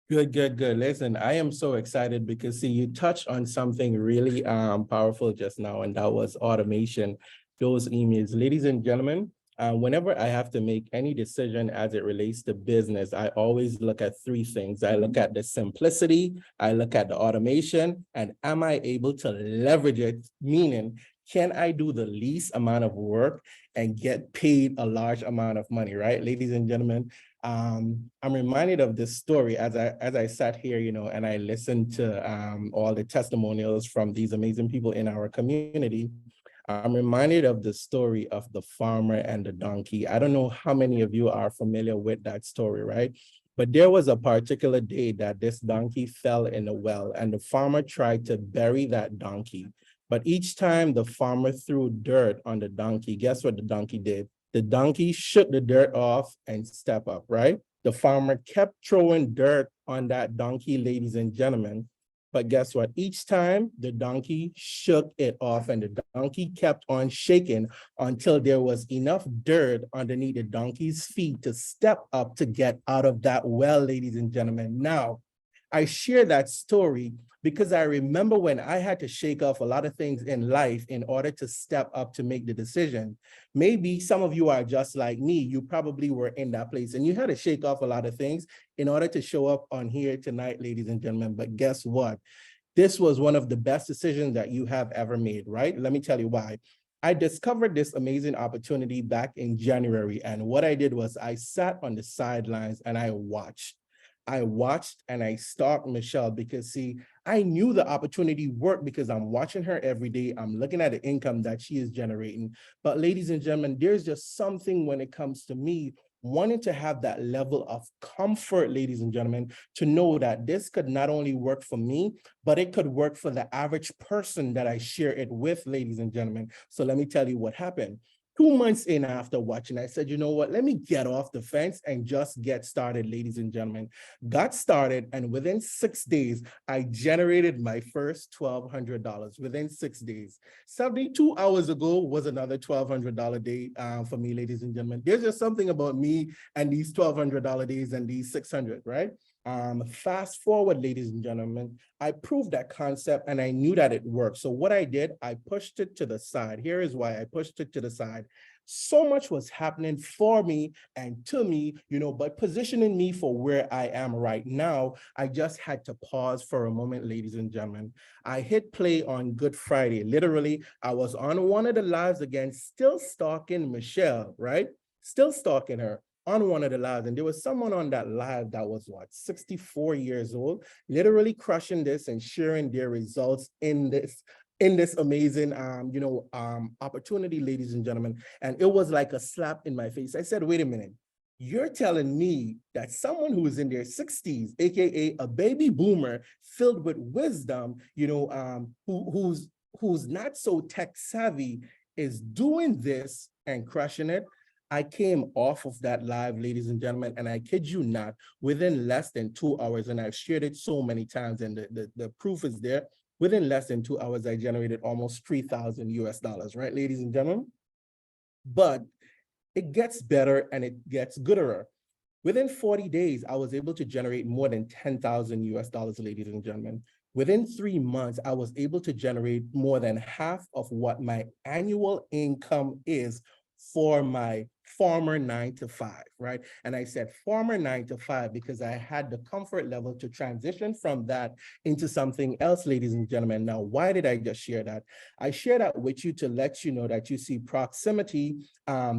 Good. Listen, I am so excited because see, you touched on something really powerful just now, and that was automation, those emails. Ladies and gentlemen, whenever I have to make any decision as it relates to business, I always look at three things. I look at the simplicity, I look at the automation, and am I able to leverage it? Meaning, can I do the least amount of work and get paid a large amount of money, right? Ladies and gentlemen, I'm reminded of this story as I sat here, and I listened to all the testimonials from these amazing people in our community. I'm reminded of the story of the farmer and the donkey. I don't know how many of you are familiar with that story, right? But there was a particular day that this donkey fell in a well, and the farmer tried to bury that donkey. But each time the farmer threw dirt on the donkey, guess what the donkey did? The donkey shook the dirt off and stepped up, right? The farmer kept throwing dirt on that donkey, ladies and gentlemen. But guess what? Each time the donkey shook it off and the donkey kept on shaking until there was enough dirt underneath the donkey's feet to step up to get out of that well, ladies and gentlemen. Now, I share that story because I remember when I had to shake off a lot of things in life in order to step up to make the decision. Maybe some of you are just like me. You probably were in that place and you had to shake off a lot of things in order to show up on here tonight, ladies and gentlemen. But guess what? This was one of the best decisions that you have ever made, right? Let me tell you why. I discovered this amazing opportunity back in January. And what I did was I sat on the sidelines and I watched and I stalked Michelle because see, I knew the opportunity worked because I'm watching her every day. I'm looking at the income that she is generating. But ladies and gentlemen, there's just something when it comes to me wanting to have that level of comfort, ladies and gentlemen, to know that this could not only work for me, but it could work for the average person that I share it with, ladies and gentlemen. So let me tell you what happened. 2 months in after watching, I said, you know what, let me get off the fence and just get started, ladies and gentlemen. Got started, and within 6 days, I generated my first $1,200 within 6 days. 72 hours ago was another $1,200 day for me, ladies and gentlemen. There's just something about me and these $1,200 days and these 600, right? Fast forward, ladies and gentlemen, I proved that concept and I knew that it worked. So what I did, I pushed it to the side. Here is why I pushed it to the side. So much was happening for me and to me, but positioning me for where I am right now, I just had to pause for a moment, ladies and gentlemen. I hit play on Good Friday. Literally, I was on one of the lives again, still stalking Michelle, right? Still stalking her on one of the lives, and there was someone on that live that was 64 years old, literally crushing this and sharing their results in this amazing opportunity, ladies and gentlemen. And it was like a slap in my face. I said, wait a minute, you're telling me that someone who is in their 60s, aka a baby boomer filled with wisdom, who's not so tech savvy, is doing this and crushing it? I came off of that live, ladies and gentlemen, and I kid you not, within less than 2 hours, and I've shared it so many times, and the proof is there, within less than 2 hours, I generated almost $3,000, right, ladies and gentlemen? But it gets better and it gets gooder. Within 40 days, I was able to generate more than $10,000, ladies and gentlemen. Within 3 months, I was able to generate more than half of what my annual income is for my former 9-to-5, right? And I said former 9-to-5 because I had the comfort level to transition from that into something else, ladies and gentlemen. Now, why did I just share that? I share that with you to let you know that you see proximity,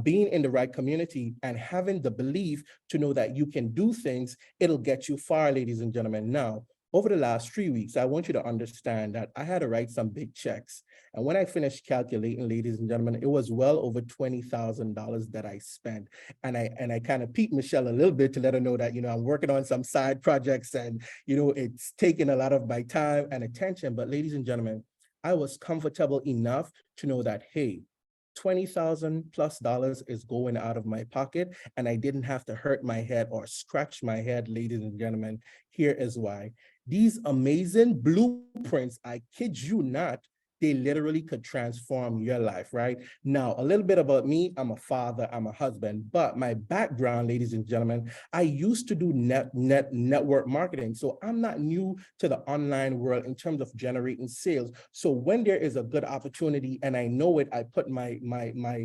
being in the right community and having the belief to know that you can do things, it'll get you far, ladies and gentlemen. Now, over the last 3 weeks, I want you to understand that I had to write some big checks. And when I finished calculating, ladies and gentlemen, it was well over $20,000 that I spent. And I kind of peeped Michelle a little bit to let her know that, I'm working on some side projects and, it's taking a lot of my time and attention. But ladies and gentlemen, I was comfortable enough to know that, hey, $20,000+ is going out of my pocket, and I didn't have to hurt my head or scratch my head, ladies and gentlemen. Here is why. These amazing blueprints, I kid you not, they literally could transform your life, right? Now, a little bit about me, I'm a father, I'm a husband, but my background, ladies and gentlemen, I used to do network marketing. So I'm not new to the online world in terms of generating sales. So when there is a good opportunity and I know it, I put my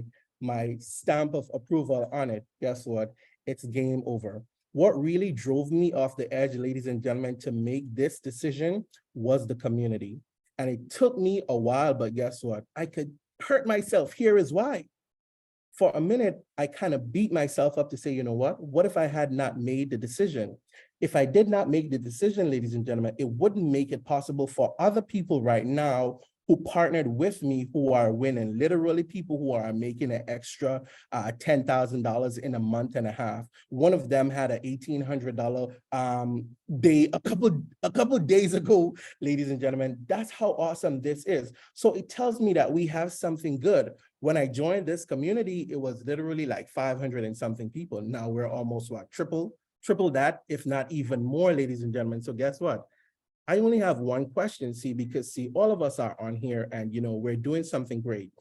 stamp of approval on it. Guess what? It's game over. What really drove me off the edge, ladies and gentlemen, to make this decision was the community. And it took me a while, but guess what? I could hurt myself. Here is why. For a minute, I kind of beat myself up to say, you know what if I had not made the decision? If I did not make the decision, ladies and gentlemen, it wouldn't make it possible for other people right now who partnered with me who are winning, literally people who are making an extra $10,000 in a month and a half. One of them had an $1,800 day a couple days ago, ladies and gentlemen. That's how awesome this is. So it tells me that we have something good. When I joined this community, it was literally like 500 and something people. Now we're almost what, triple that, if not even more, ladies and gentlemen. So guess what? I only have one question, because all of us are on here and, we're doing something great.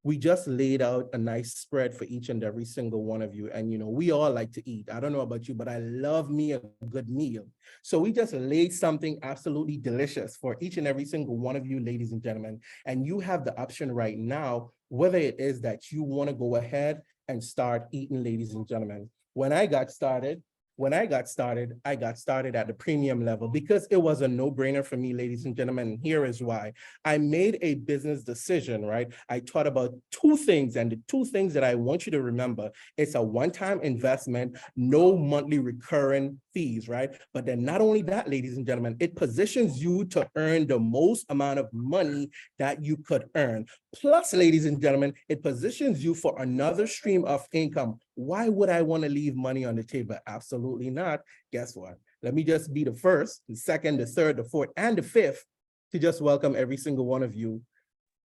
We just laid out a nice spread for each and every single one of you. And, we all like to eat. I don't know about you, but I love me a good meal. So we just laid something absolutely delicious for each and every single one of you, ladies and gentlemen. And you have the option right now, whether it is that you want to go ahead and start eating, ladies and gentlemen. When I got started, I got started at the premium level because it was a no-brainer for me, ladies and gentlemen. And here is why. I made a business decision, right? I thought about two things, and the two things that I want you to remember, it's a one-time investment, no monthly recurring fees, right? But then not only that, ladies and gentlemen, it positions you to earn the most amount of money that you could earn. Plus, ladies and gentlemen, it positions you for another stream of income. Why would I want to leave money on the table? Absolutely not. Guess what? Let me just be the first, the second, the third, the fourth, and the fifth to just welcome every single one of you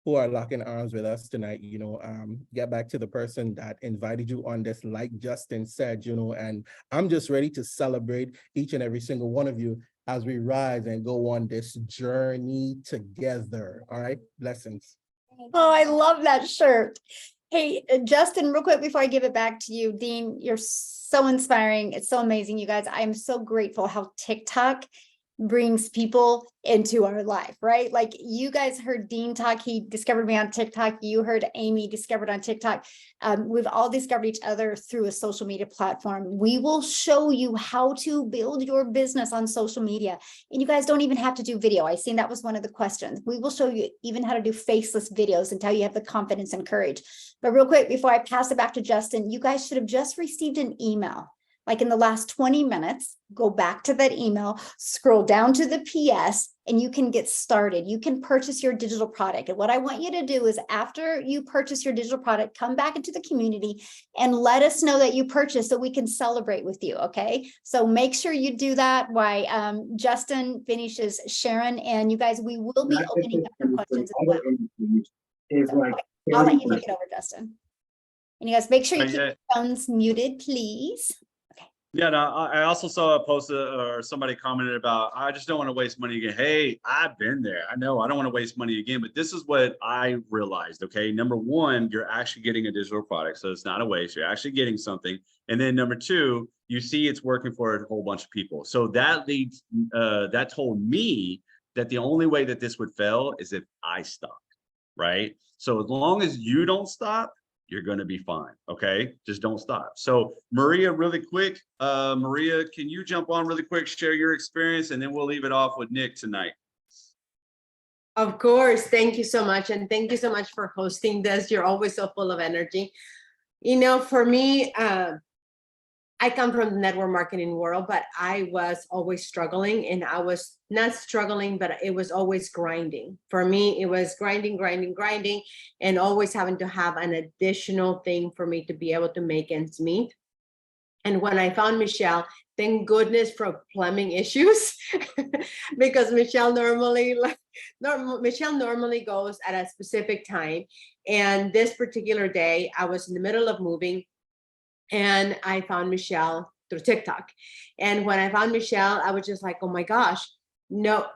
who are locking arms with us tonight. Get back to the person that invited you on this, like Justin said, and I'm just ready to celebrate each and every single one of you as we rise and go on this journey together. All right, blessings. Oh, I love that shirt. Hey, Justin, real quick before I give it back to you, Dean, you're so inspiring. It's so amazing, you guys. I'm so grateful how TikTok brings people into our life, right? Like you guys heard Dean talk, he discovered me on TikTok. You heard Amy discovered on TikTok. We've all discovered each other through a social media platform. We will show you how to build your business on social media. And you guys don't even have to do video. I seen that was one of the questions. We will show you even how to do faceless videos until you have the confidence and courage. But real quick, before I pass it back to Justin, you guys should have just received an email. Like in the last 20 minutes, go back to that email, scroll down to the PS, and you can get started. You can purchase your digital product. And what I want you to do is after you purchase your digital product, come back into the community and let us know that you purchased so we can celebrate with you, okay? So make sure you do that while Justin finishes sharing. And you guys, we will be opening up for questions as well. So, I'll let you take it over, Justin. And you guys, make sure you keep your phones muted, please. Yeah, no, I also saw a post or somebody commented about, I just don't want to waste money again. Hey, I've been there. I know I don't want to waste money again, but this is what I realized. Okay. Number one, you're actually getting a digital product. So it's not a waste. You're actually getting something. And then number two, you see it's working for a whole bunch of people. So that leads, that told me that the only way that this would fail is if I stopped. Right. So as long as you don't stop, you're going to be fine. Okay. Just don't stop. So Maria, really quick, Maria, can you jump on really quick, share your experience, and then we'll leave it off with Nick tonight. Of course. Thank you so much. And thank you so much for hosting this. You're always so full of energy. For me, I come from the network marketing world, but I was always struggling, and I was not struggling, but it was always grinding. For me, it was grinding, and always having to have an additional thing for me to be able to make ends meet. And when I found Michelle, thank goodness for plumbing issues, because Michelle normally goes at a specific time. And this particular day, I was in the middle of moving, and I found Michelle through TikTok. And when I found Michelle, I was just like, oh my gosh, no,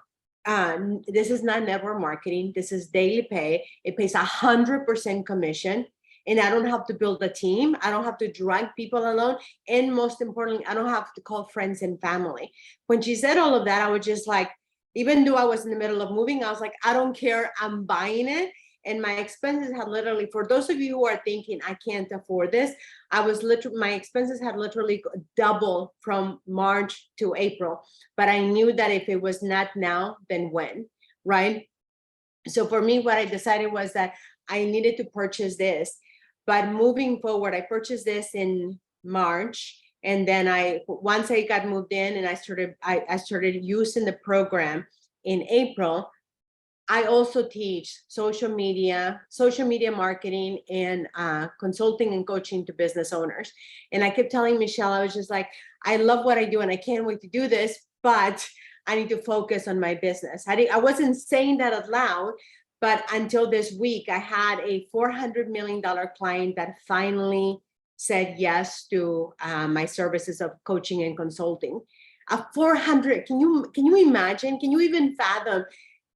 this is not network marketing. This is daily pay. It pays 100% commission. And I don't have to build a team. I don't have to drag people alone. And most importantly, I don't have to call friends and family. When she said all of that, I was just like, even though I was in the middle of moving, I was like, I don't care, I'm buying it. And my expenses had literally, for those of you who are thinking, I can't afford this, my expenses had literally doubled from March to April. But I knew that if it was not now, then when, right? So for me, what I decided was that I needed to purchase this. But moving forward, I purchased this in March. And then once I got moved in and I started using the program in April. I also teach social media marketing, and consulting and coaching to business owners. And I kept telling Michelle, I was just like, I love what I do and I can't wait to do this, but I need to focus on my business. I wasn't saying that out loud, but until this week, I had a $400 million client that finally said yes to my services of coaching and consulting. A 400, can you imagine? Can you even fathom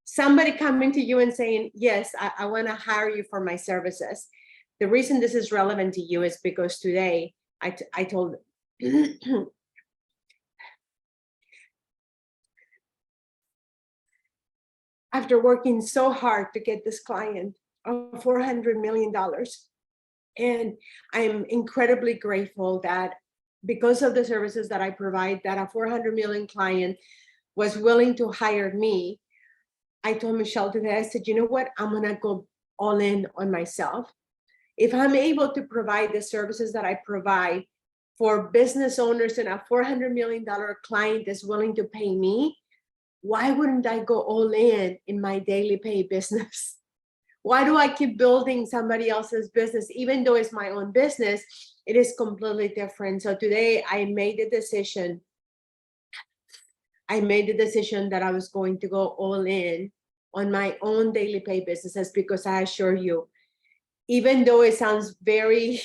somebody coming to you and saying, yes, I want to hire you for my services? The reason this is relevant to you is because today I told after working so hard to get this client of $400 million, and I'm incredibly grateful that because of the services that I provide, that a 400 million client was willing to hire me. I told Michelle today, I said, you know what? I'm going to go all in on myself. If I'm able to provide the services that I provide for business owners and a $400 million client is willing to pay me, why wouldn't I go all in my daily pay business? Why do I keep building somebody else's business? Even though it's my own business, it is completely different. So today I made the decision that I was going to go all in on my own daily pay businesses, because I assure you, even though it sounds very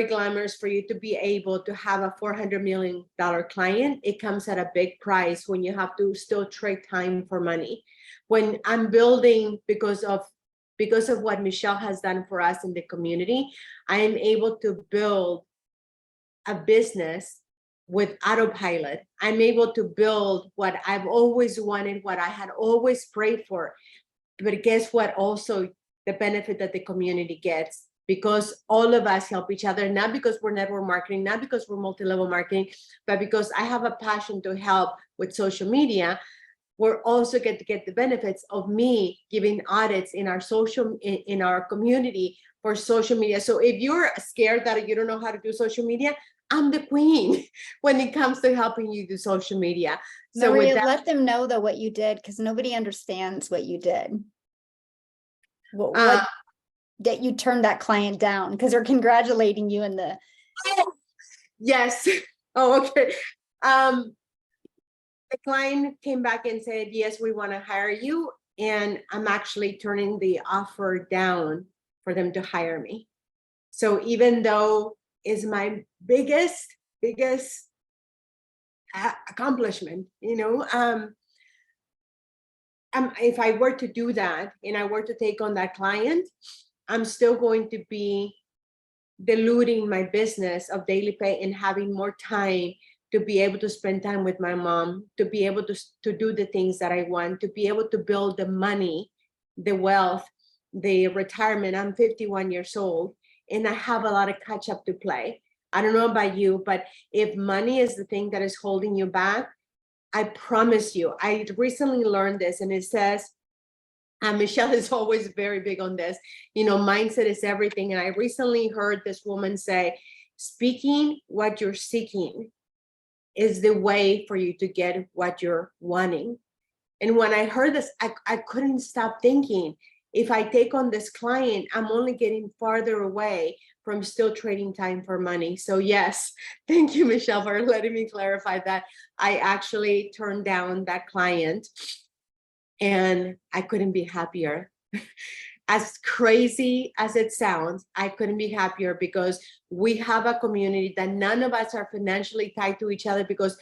glamorous for you to be able to have a $400 million client, it comes at a big price when you have to still trade time for money. When I'm building, because of what Michelle has done for us in the community, I am able to build a business with autopilot. I'm able to build what I've always wanted, what I had always prayed for. But guess what? Also, the benefit that the community gets, because all of us help each other, not because we're network marketing, not because we're multi-level marketing, but because I have a passion to help with social media. We're also get to get the benefits of me giving audits in our community for social media. So if you're scared that you don't know how to do social media, I'm the queen when it comes to helping you do social media. So Maria, let them know though what you did, because nobody understands what you did. What that you turned that client down, because they're congratulating you in the. Yes. Oh, okay. The client came back and said, yes, we want to hire you. And I'm actually turning the offer down for them to hire me. So even though it's my biggest accomplishment, if I were to do that and I were to take on that client, I'm still going to be diluting my business of daily pay and having more time to be able to spend time with my mom, to be able to do the things that I want, to be able to build the money, the wealth, the retirement. I'm 51 years old and I have a lot of catch up to play. I don't know about you, but if money is the thing that is holding you back, I promise you, I recently learned this, and it says, Michelle is always very big on this, mindset is everything. And I recently heard this woman say, speaking what you're seeking is the way for you to get what you're wanting. And when I heard this, I couldn't stop thinking, if I take on this client, I'm only getting farther away from still trading time for money. So yes, thank you, Michelle, for letting me clarify that. I actually turned down that client and I couldn't be happier. as crazy as it sounds, I couldn't be happier because we have a community that none of us are financially tied to each other because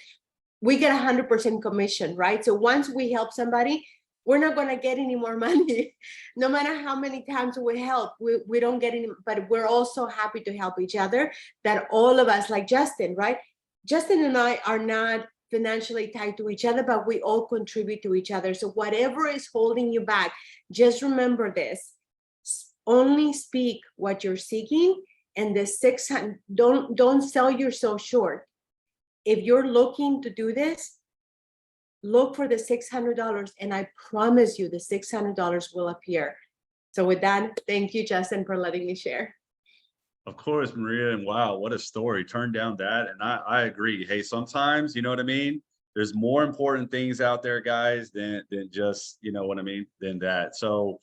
we get 100% commission, right? So once we help somebody, we're not going to get any more money. No matter how many times we help, we don't get any, but we're also happy to help each other, that all of us, like Justin, right? Justin and I are not financially tied to each other, but we all contribute to each other. So whatever is holding you back, just remember this: only speak what you're seeking, and the 600, don't sell yourself short. If you're looking to do this, look for the $600, and I promise you the $600 will appear. So with that, thank you, Justin, for letting me share. Of course, Maria, and wow, what a story. Turn down that, and I agree. Hey, sometimes, you know what I mean? There's more important things out there, guys, than just, you know what I mean, than that. So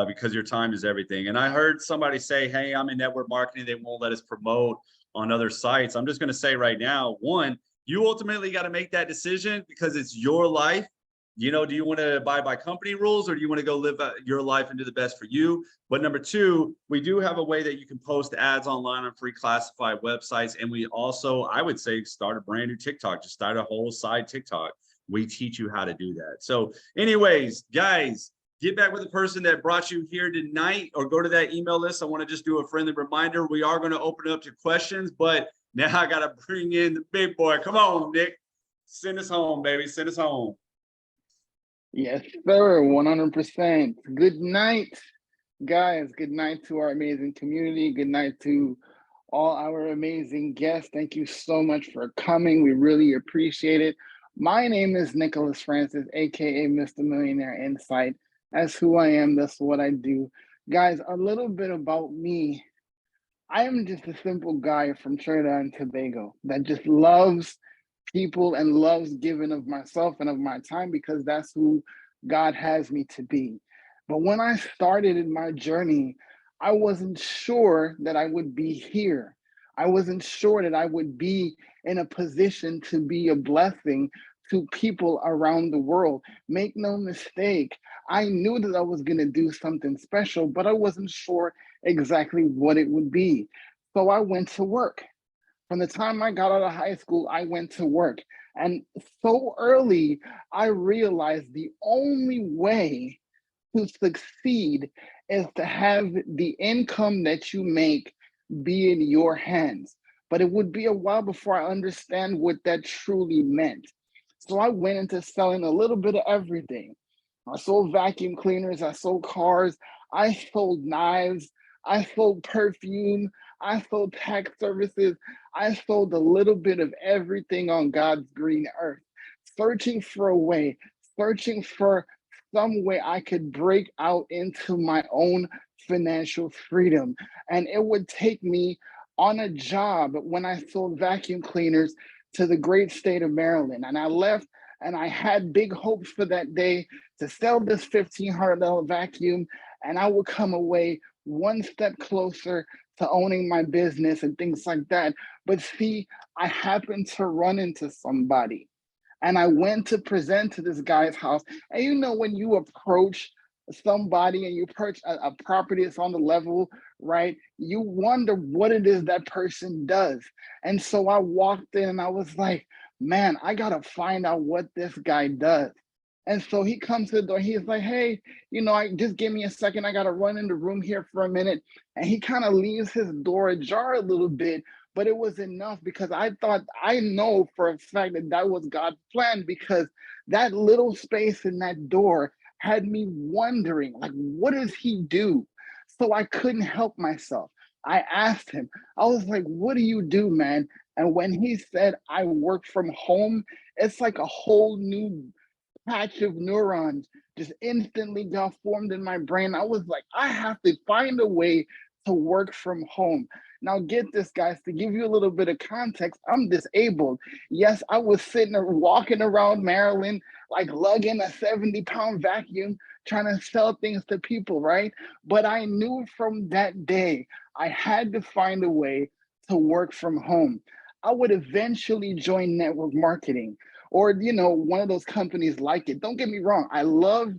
because your time is everything. And I heard somebody say, hey, I'm in network marketing, they won't let us promote on other sites. I'm just going to say right now, one, you ultimately got to make that decision because it's your life. You know, do you want to abide by company rules, or do you want to go live your life and do the best for you? But number two, we do have a way that you can post ads online on free classified websites. And we also, I would say, start a brand new TikTok, just start a whole side TikTok. We teach you how to do that. So anyways, guys, get back with the person that brought you here tonight, or go to that email list. I want to just do a friendly reminder. We are going to open up to questions, but now I got to bring in the big boy. Come on, Nick. Send us home, baby. Send us home. Yes, sir. 100%. Good night, guys. Good night to our amazing community. Good night to all our amazing guests. Thank you so much for coming. We really appreciate it. My name is Nicholas Francis, aka Mr. Millionaire Insight. That's who I am. That's what I do. Guys, a little bit about me. I am just a simple guy from Trinidad and Tobago that just loves people and loves giving of myself and of my time, because that's who God has me to be. But when I started in my journey, I wasn't sure that I would be here. I wasn't sure that I would be in a position to be a blessing to people around the world. Make no mistake, I knew that I was going to do something special, but I wasn't sure exactly what it would be. So I went to work. From the time I got out of high school, I went to work. And so early, I realized the only way to succeed is to have the income that you make be in your hands. But it would be a while before I understand what that truly meant. So I went into selling a little bit of everything. I sold vacuum cleaners, I sold cars, I sold knives, I sold perfume, I sold tax services, I sold a little bit of everything on God's green earth, searching for a way, searching for some way I could break out into my own financial freedom. And it would take me on a job when I sold vacuum cleaners to the great state of Maryland. And I left and I had big hopes for that day to sell this $1,500 vacuum, and I would come away one step closer to owning my business and things like that. But see, I happened to run into somebody, and I went to present to this guy's house. And you know, when you approach somebody and you approach a property that's on the level, right? You wonder what it is that person does. And so I walked in and I was like, man, I gotta find out what this guy does. And so he comes to the door. He's like, hey, you know, just give me a second. I got to run in the room here for a minute. And he kind of leaves his door ajar a little bit, but it was enough because I thought, I know for a fact that that was God's plan, because that little space in that door had me wondering, like, what does he do? So I couldn't help myself. I asked him, I was like, what do you do, man? And when he said, I work from home, it's like a whole new patch of neurons just instantly got formed in my brain. I was like, I have to find a way to work from home. Now get this, guys, to give you a little bit of context, I'm disabled. Yes, I was sitting or walking around Maryland, like lugging a 70-pound vacuum, trying to sell things to people, right? But I knew from that day, I had to find a way to work from home. I would eventually join network marketing, or, you know, one of those companies like it. Don't get me wrong, I love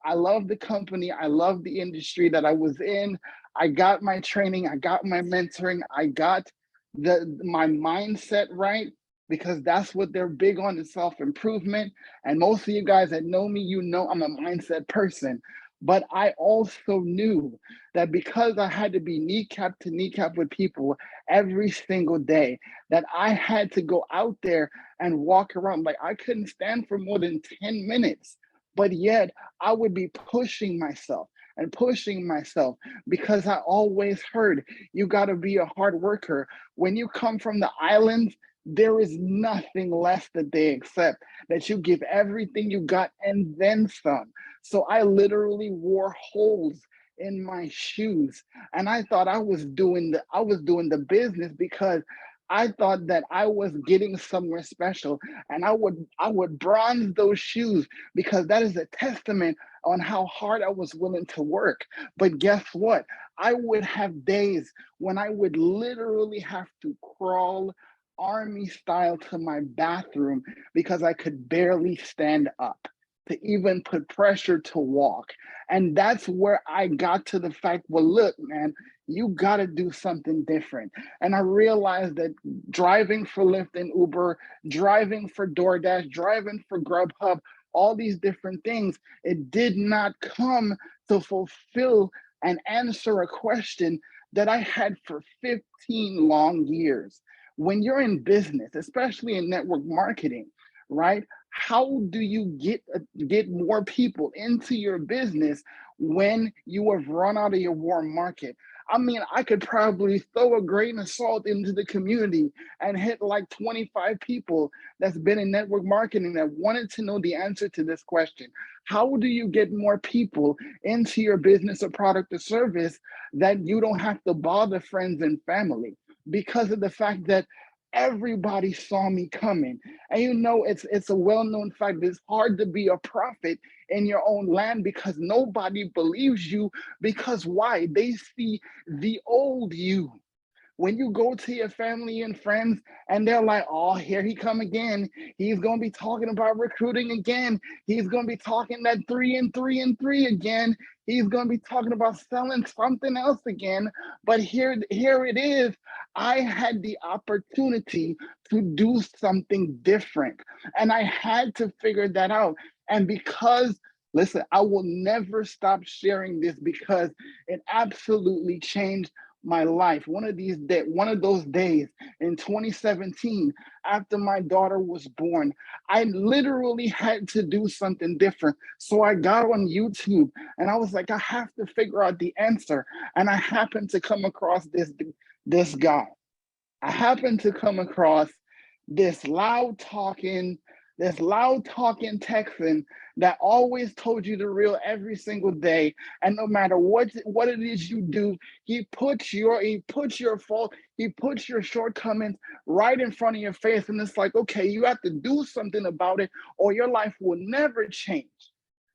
I love the company. I love the industry that I was in. I got my training. I got my mentoring. I got my mindset right, because that's what they're big on, is self-improvement. And most of you guys that know me, you know I'm a mindset person. But I also knew that because I had to be kneecap to kneecap with people every single day, that I had to go out there and walk around. Like, I couldn't stand for more than 10 minutes, but yet I would be pushing myself and pushing myself, because I always heard you got to be a hard worker. When you come from the islands, there is nothing less that they accept, that you give everything you got and then some. So I literally wore holes in my shoes, and I thought I was doing the business, because I thought that I was getting somewhere special, and I would bronze those shoes, because that is a testament on how hard I was willing to work. But guess what? I would have days when I would literally have to crawl army style to my bathroom, because I could barely stand up to even put pressure to walk. And that's where I got to the fact, well, look, man, you got to do something different. And I realized that driving for Lyft and Uber, driving for DoorDash, driving for Grubhub, all these different things, it did not come to fulfill and answer a question that I had for 15 long years. When you're in business, especially in network marketing, right? How do you get more people into your business when you have run out of your warm market? I mean, I could probably throw a grain of salt into the community and hit like 25 people that's been in network marketing that wanted to know the answer to this question. How do you get more people into your business or product or service that you don't have to bother friends and family? Because of the fact that everybody saw me coming. And you know, it's a well-known fact, it's hard to be a prophet in your own land, because nobody believes you. Because why? They see the old you. When you go to your family and friends and they're like, oh, here he come again. He's going to be talking about recruiting again. He's going to be talking that 3 and 3 and 3 again. He's going to be talking about selling something else again. But here it is. I had the opportunity to do something different, and I had to figure that out. And because, listen, I will never stop sharing this, because it absolutely changed my life. One of those days in 2017, after my daughter was born, I literally had to do something different. So I got on YouTube and I was like, I have to figure out the answer. And I happened to come across this guy. I happened to come across this loud talking Texan that always told you the real every single day. And no matter what it is you do, he puts your fault, he puts your shortcomings right in front of your face. And it's like, okay, you have to do something about it or your life will never change.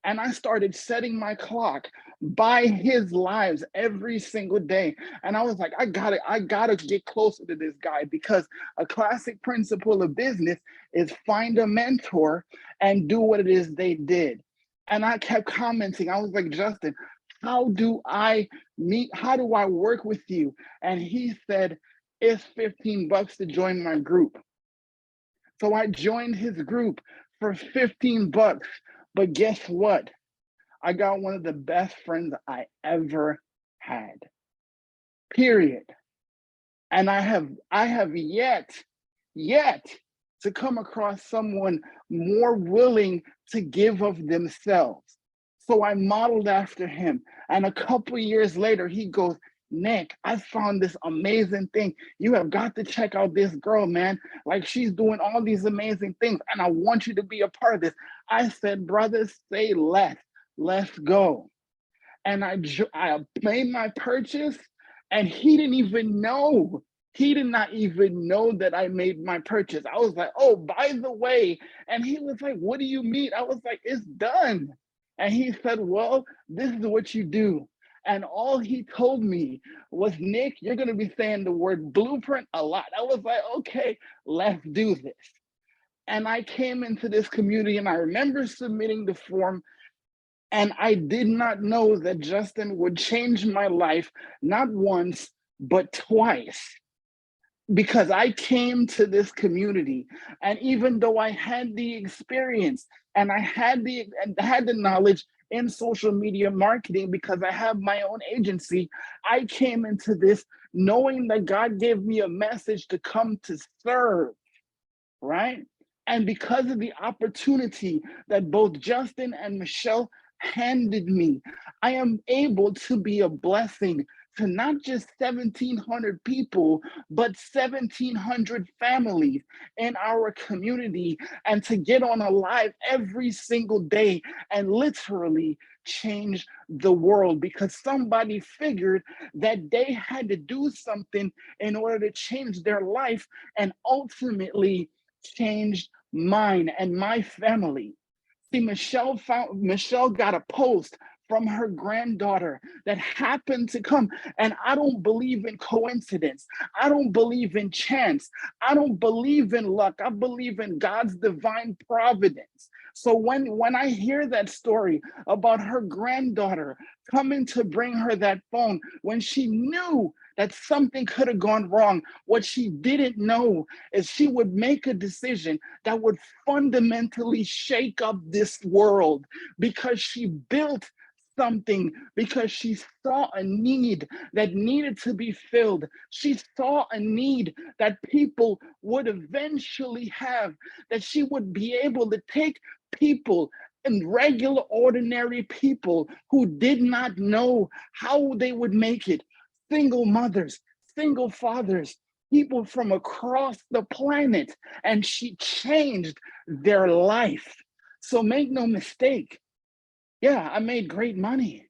And I started setting my clock by his lives every single day. And I was like, I gotta get closer to this guy, because a classic principle of business is find a mentor and do what it is they did. And I kept commenting. I was like, Justin, how do I work with you? And he said, it's $15 to join my group. So I joined his group for $15. But guess what? I got one of the best friends I ever had. Period. And I have yet to come across someone more willing to give of themselves. So I modeled after him. And a couple years later, he goes, Nick, I found this amazing thing. You have got to check out this girl, man. Like, she's doing all these amazing things, and I want you to be a part of this. I said, brother, say less. Let's go. And I made my purchase, and he didn't even know. He did not even know that I made my purchase. I was like, oh, by the way. And he was like, what do you mean? I was like, it's done. And he said, well, this is what you do. And all he told me was, Nick, you're going to be saying the word blueprint a lot. I was like, okay, let's do this. And I came into this community, and I remember submitting the form And I did not know that Justin would change my life, not once, but twice. Because I came to this community, and even though I had the experience and I had the knowledge in social media marketing, because I have my own agency, I came into this knowing that God gave me a message to come to serve, right? And because of the opportunity that both Justin and Michelle handed me, I am able to be a blessing to not just 1,700 people, but 1,700 families in our community, and to get on a live every single day and literally change the world, because somebody figured that they had to do something in order to change their life, and ultimately changed mine and my family. See, Michelle got a post from her granddaughter that happened to come. And I don't believe in coincidence. I don't believe in chance. I don't believe in luck. I believe in God's divine providence. So when I hear that story about her granddaughter coming to bring her that phone when she knew that something could have gone wrong, what she didn't know is she would make a decision that would fundamentally shake up this world, because she built something, because she saw a need that needed to be filled. She saw a need that people would eventually have, that she would be able to take people and regular, ordinary people who did not know how they would make it, single mothers, single fathers, people from across the planet, and she changed their life. So make no mistake, yeah, I made great money.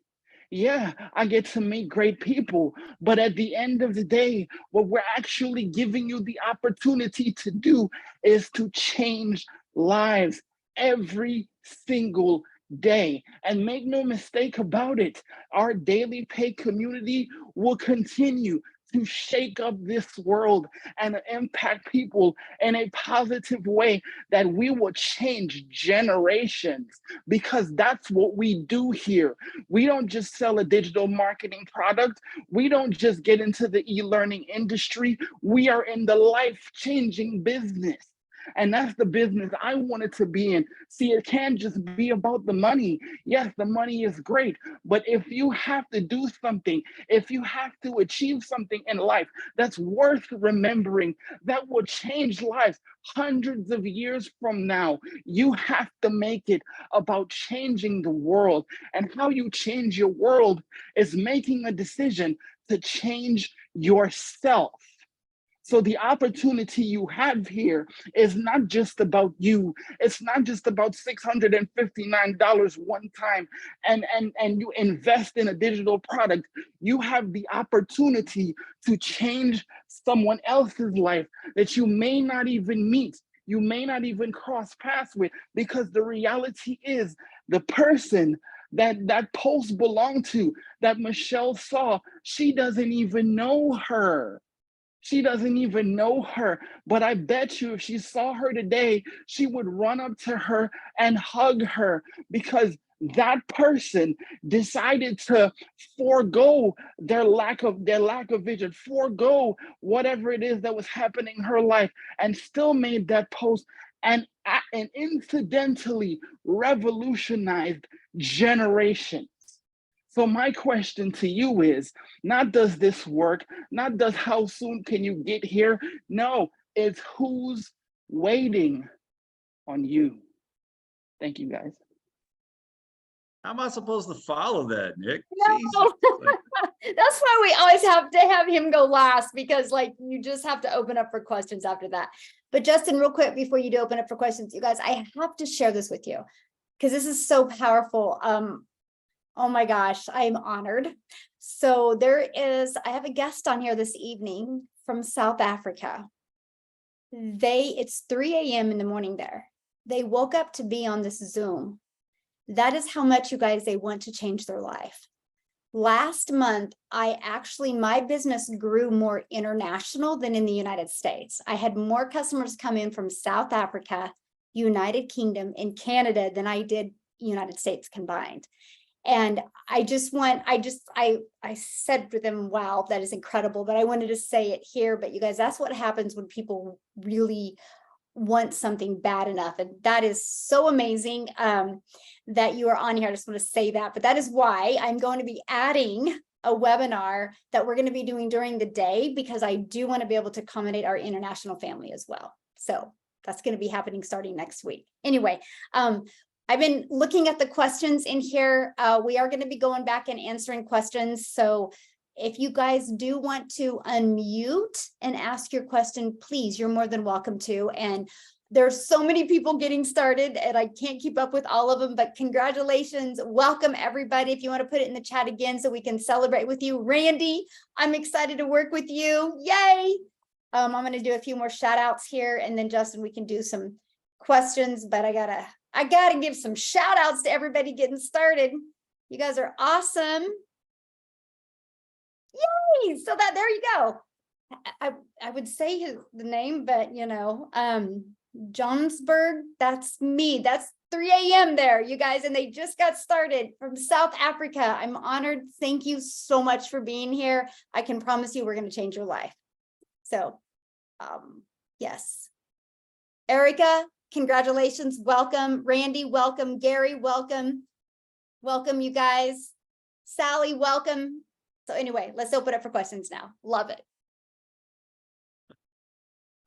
Yeah, I get to meet great people. But at the end of the day, what we're actually giving you the opportunity to do is to change lives every single day. And make no mistake about it, our daily pay community will continue to shake up this world and impact people in a positive way, that we will change generations, because that's what we do here. We don't just sell a digital marketing product. We don't just get into the e-learning industry. We are in the life-changing business. And that's the business I wanted to be in. See, it can't just be about the money. Yes, the money is great, but if you have to do something, if you have to achieve something in life that's worth remembering, that will change lives hundreds of years from now, you have to make it about changing the world. And how you change your world is making a decision to change yourself. So the opportunity you have here is not just about you. It's not just about $659 one time and you invest in a digital product. You have the opportunity to change someone else's life that you may not even meet. You may not even cross paths with, because the reality is the person that post belonged to, that Michelle saw, she doesn't even know her. She doesn't even know her, but I bet you if she saw her today, she would run up to her and hug her, because that person decided to forego their lack of vision, forego whatever it is that was happening in her life, and still made that post, and incidentally revolutionized generations. So my question to you is, not does this work, not does how soon can you get here? No, it's who's waiting on you. Thank you, guys. How am I supposed to follow that, Nick? No. Jesus. Like, That's why we always have to have him go last, because like you just have to open up for questions after that. But Justin, real quick before you do open up for questions, you guys, I have to share this with you because this is so powerful. Oh my gosh, I'm honored. So I have a guest on here this evening from South Africa. It's 3 a.m. in the morning there. They woke up to be on this Zoom. That is how much, you guys, they want to change their life. Last month, my business grew more international than in the United States. I had more customers come in from South Africa, United Kingdom, and Canada than I did United States combined. And I said to them, wow, that is incredible, but I wanted to say it here. But you guys, that's what happens when people really want something bad enough. And that is so amazing that you are on here. I just want to say that, but that is why I'm going to be adding a webinar that we're going to be doing during the day, because I do want to be able to accommodate our international family as well. So that's going to be happening starting next week. Anyway, I've been looking at the questions in here. We are going to be going back and answering questions. So if you guys do want to unmute and ask your question, please, you're more than welcome to. And there's so many people getting started and I can't keep up with all of them, but congratulations. Welcome everybody. If you want to put it in the chat again so we can celebrate with you. Randy, I'm excited to work with you. Yay. I'm going to do a few more shout outs here, and then Justin, we can do some questions, but I gotta give some shout outs to everybody getting started. You guys are awesome. Yay! So that there you go. I would say the name, but you know, Johannesburg, that's me. That's 3 a.m. there, you guys, and they just got started from South Africa. I'm honored. Thank you so much for being here. I can promise you we're going to change your life. So, yes. Erica, congratulations. Welcome. Randy, welcome. Gary, welcome. Welcome, you guys. Sally, welcome. So anyway, let's open up for questions now. Love it.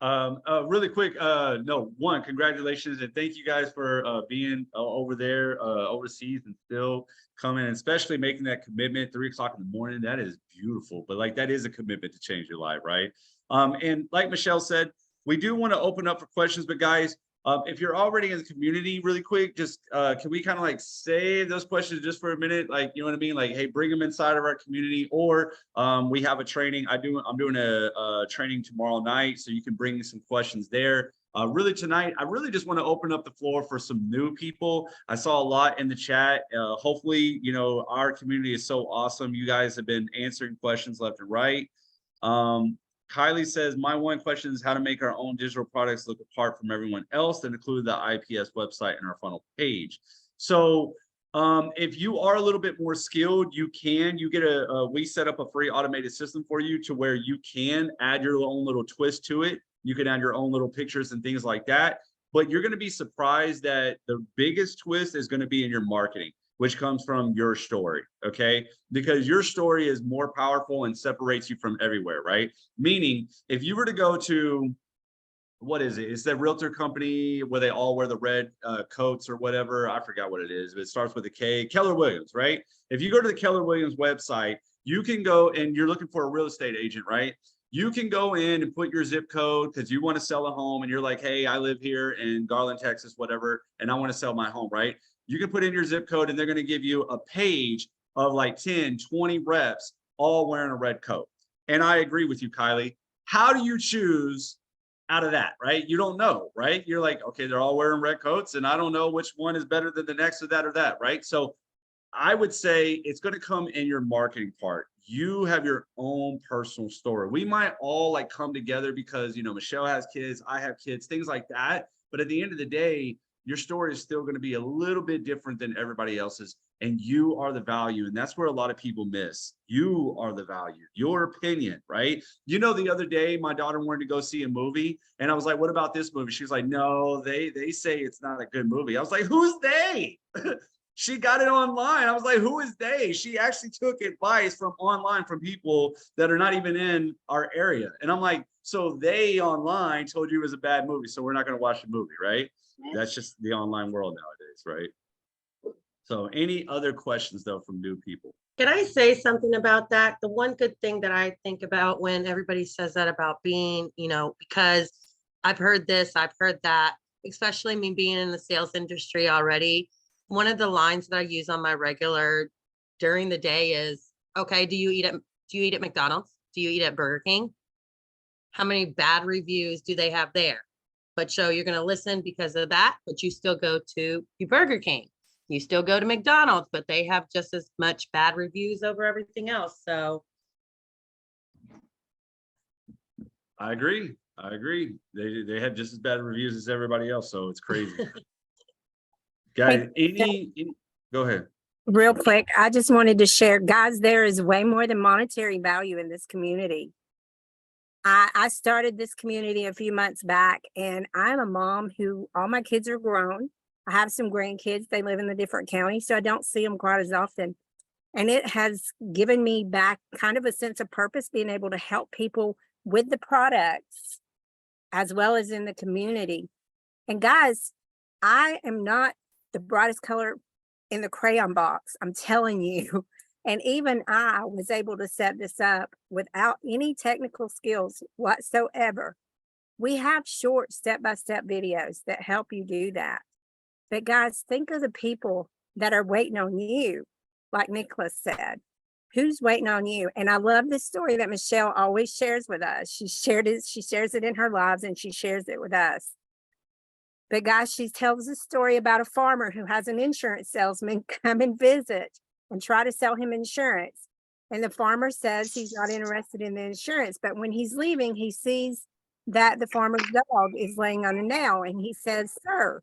Really quick, congratulations and thank you guys for being over there overseas and still coming, and especially making that commitment 3 o'clock in the morning. That is beautiful, but like that is a commitment to change your life, right? And like Michelle said, we do want to open up for questions, but guys, if you're already in the community, really quick, just can we kind of like save those questions just for a minute? Like, you know what I mean? Like, hey, bring them inside of our community, or we have a training. I'm doing a training tomorrow night, so you can bring some questions there. Really tonight, I really just want to open up the floor for some new people. I saw a lot in the chat. Hopefully, you know, our community is so awesome. You guys have been answering questions left and right. Kylie says, my one question is how to make our own digital products look apart from everyone else and include the IPS website in our funnel page. So if you are a little bit more skilled, you get we set up a free automated system for you to where you can add your own little twist to it. You can add your own little pictures and things like that. But you're going to be surprised that the biggest twist is going to be in your marketing, which comes from your story, okay? Because your story is more powerful and separates you from everywhere, right? Meaning, if you were to go to, what is it? It's that realtor company where they all wear the red coats or whatever. I forgot what it is, but it starts with a K. Keller Williams, right? If you go to the Keller Williams website, you can go and you're looking for a real estate agent, right? You can go in and put your zip code because you want to sell a home and you're like, hey, I live here in Garland, Texas, whatever, and I want to sell my home, right? You can put in your zip code and they're going to give you a page of like 10, 20 reps all wearing a red coat. And I agree with you, Kylie. How do you choose out of that, right? You don't know, right? You're like, okay, they're all wearing red coats and I don't know which one is better than the next or that, right? So I would say it's going to come in your marketing part. You have your own personal story. We might all like come together because, you know, Michelle has kids, I have kids, things like that. But at the end of the day, your story is still going to be a little bit different than everybody else's, and you are the value. And that's where a lot of people miss. You are the value, your opinion, right? You know, the other day, my daughter wanted to go see a movie and I was like, what about this movie? She was like, no, they say it's not a good movie. I was like, who's they? She got it online. I was like, who is they? She actually took advice from online from people that are not even in our area. And I'm like, so they online told you it was a bad movie, so we're not going to watch the movie, right? That's just the online world nowadays, right? So any other questions though from new people? Can I say something about that? The one good thing that I think about when everybody says that about being, you know, because I've heard this, I've heard that, especially me being in the sales industry already. One of the lines that I use on my regular during the day is, okay, do you eat at McDonald's? Do you eat at Burger King? How many bad reviews do they have there? But so you're going to listen because of that, but you still go to your Burger King. You still go to McDonald's, but they have just as much bad reviews over everything else. So I agree. They have just as bad reviews as everybody else. So it's crazy. Guys, go ahead. Real quick, I just wanted to share, guys, there is way more than monetary value in this community. I started this community a few months back, and I'm a mom who all my kids are grown. I have some grandkids. They live in a different county, so I don't see them quite as often. And it has given me back kind of a sense of purpose, being able to help people with the products as well as in the community. And guys, I am not the brightest color in the crayon box, I'm telling you. And even I was able to set this up without any technical skills whatsoever. We have short step-by-step videos that help you do that. But guys, think of the people that are waiting on you, like Nicholas said. Who's waiting on you? And I love this story that Michelle always shares with us. She shares it in her lives, and she shares it with us. But guys, she tells a story about a farmer who has an insurance salesman come and visit and try to sell him insurance. And the farmer says he's not interested in the insurance, but when he's leaving, he sees that the farmer's dog is laying on a nail. And he says, "Sir,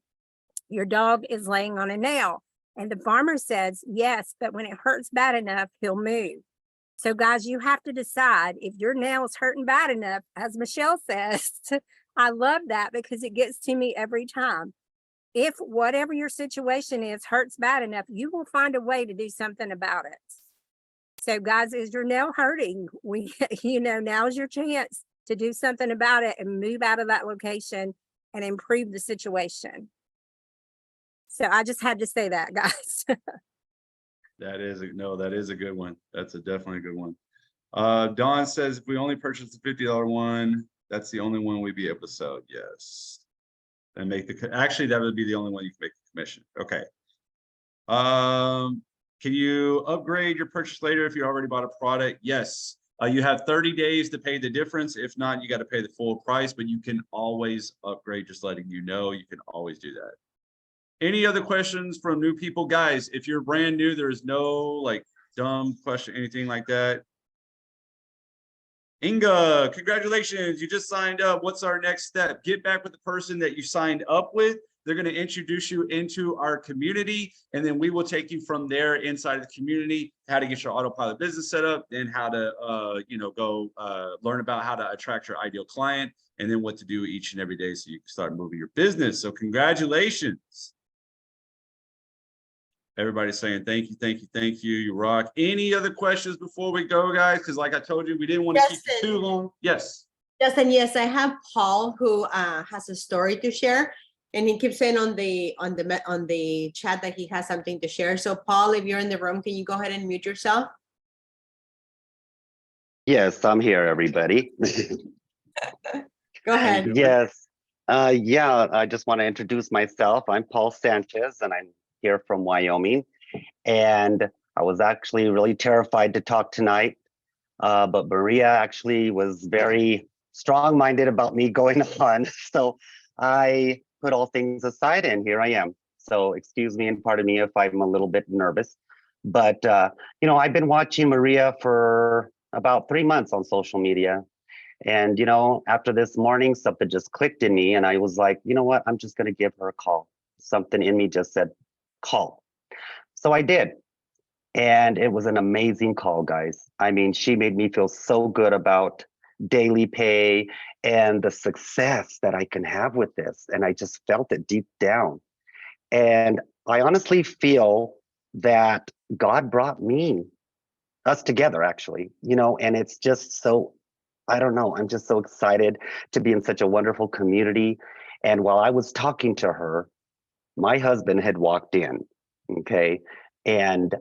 your dog is laying on a nail." And the farmer says, "Yes, but when it hurts bad enough, he'll move." So guys, you have to decide if your nail is hurting bad enough, as Michelle says. I love that because it gets to me every time. If whatever your situation is hurts bad enough, you will find a way to do something about it. So guys, is your nail hurting? Now's your chance to do something about it and move out of that location and improve the situation. So I just had to say that, guys. That is a good one. That's definitely a good one. Dawn says, if we only purchase the $50 one, that's the only one we'd be able to sell. Yes. And actually, that would be the only one you can make the commission. Okay. Can you upgrade your purchase later if you already bought a product? Yes. You have 30 days to pay the difference. If not, you got to pay the full price, but you can always upgrade, just letting you know, you can always do that. Any other questions from new people? Guys, if you're brand new, there is no dumb question, anything like that. Inga, congratulations. You just signed up. What's our next step? Get back with the person that you signed up with. They're going to introduce you into our community, and then we will take you from there inside of the community, how to get your autopilot business set up, then how to, go learn about how to attract your ideal client, and then what to do each and every day so you can start moving your business. So congratulations. Everybody's saying thank you, thank you, thank you. You rock. Any other questions before we go, guys? Because like I told you, we didn't want to keep you too long. Yes. Justin, yes, I have Paul who has a story to share, and he keeps saying on the chat that he has something to share. So Paul, if you're in the room, can you go ahead and mute yourself? Yes, I'm here, everybody. Go ahead. Yes. I just want to introduce myself. I'm Paul Sanchez, and I'm here from Wyoming. And I was actually really terrified to talk tonight. But Maria actually was very strong-minded about me going on. So I put all things aside, and here I am. So excuse me and pardon me if I'm a little bit nervous. But, I've been watching Maria for about 3 months on social media. And, after this morning, something just clicked in me, and I was like, you know what? I'm just going to give her a call. Something in me just said, call. So I did. And it was an amazing call, guys. I mean, she made me feel so good about daily pay and the success that I can have with this. And I just felt it deep down. And I honestly feel that God brought us together, actually, and it's just so, I don't know, I'm just so excited to be in such a wonderful community. And while I was talking to her, my husband had walked in, okay, and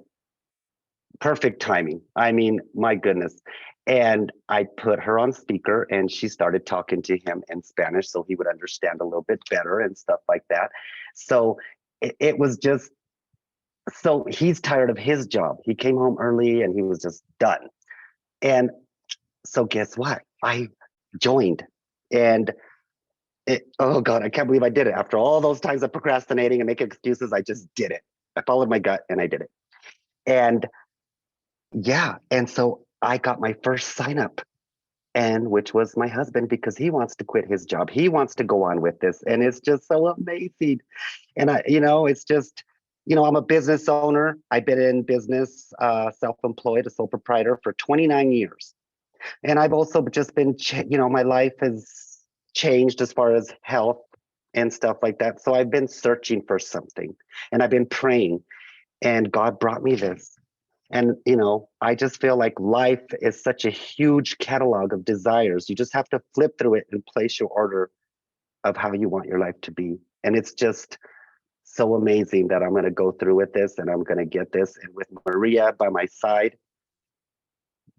perfect timing. I mean, my goodness. And I put her on speaker, and she started talking to him in Spanish so he would understand a little bit better and stuff like that. So it was just, so he's tired of his job. He came home early and he was just done. And so guess what? I joined, and oh God, I can't believe I did it. After all those times of procrastinating and making excuses, I just did it. I followed my gut and I did it. And yeah, and so I got my first sign up and which was my husband, because he wants to quit his job. He wants to go on with this. And it's just so amazing. And it's just, I'm a business owner. I've been in business, self-employed, a sole proprietor for 29 years. And I've also just been, my life has changed as far as health and stuff like that. So I've been searching for something, and I've been praying, and God brought me this. And, I just feel like life is such a huge catalog of desires. You just have to flip through it and place your order of how you want your life to be. And it's just so amazing that I'm going to go through with this, and I'm going to get this. And with Maria by my side,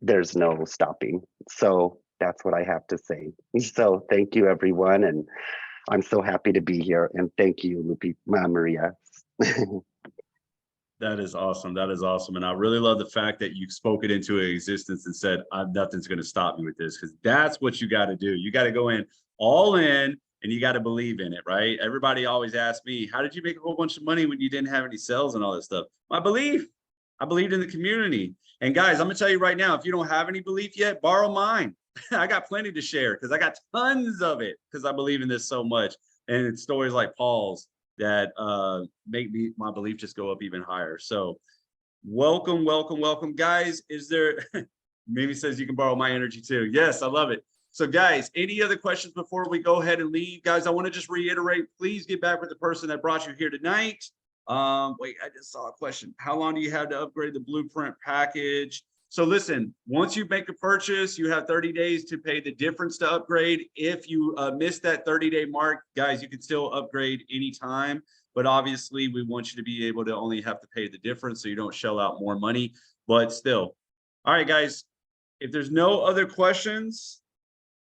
there's no stopping. So that's what I have to say. So thank you, everyone. And I'm so happy to be here. And thank you, Maria. That is awesome. That is awesome. And I really love the fact that you spoke it into existence and said, nothing's going to stop me with this, because that's what you got to do. You got to go in all in, and you got to believe in it, right? Everybody always asks me, how did you make a whole bunch of money when you didn't have any sales and all this stuff? My belief. I believed in the community. And guys, I'm going to tell you right now, if you don't have any belief yet, borrow mine. I got plenty to share, because I got tons of it, because I believe in this so much. And it's stories like Paul's that make my belief just go up even higher. So welcome, welcome, welcome. Guys, is there, Mimi says you can borrow my energy too. Yes, I love it. So guys, any other questions before we go ahead and leave? Guys, I want to just reiterate, please get back with the person that brought you here tonight. Wait, I just saw a question. How long do you have to upgrade the blueprint package? So listen, once you make a purchase, you have 30 days to pay the difference to upgrade. If you miss that 30-day mark, guys, you can still upgrade anytime. But obviously, we want you to be able to only have to pay the difference so you don't shell out more money. But still. All right, guys, if there's no other questions,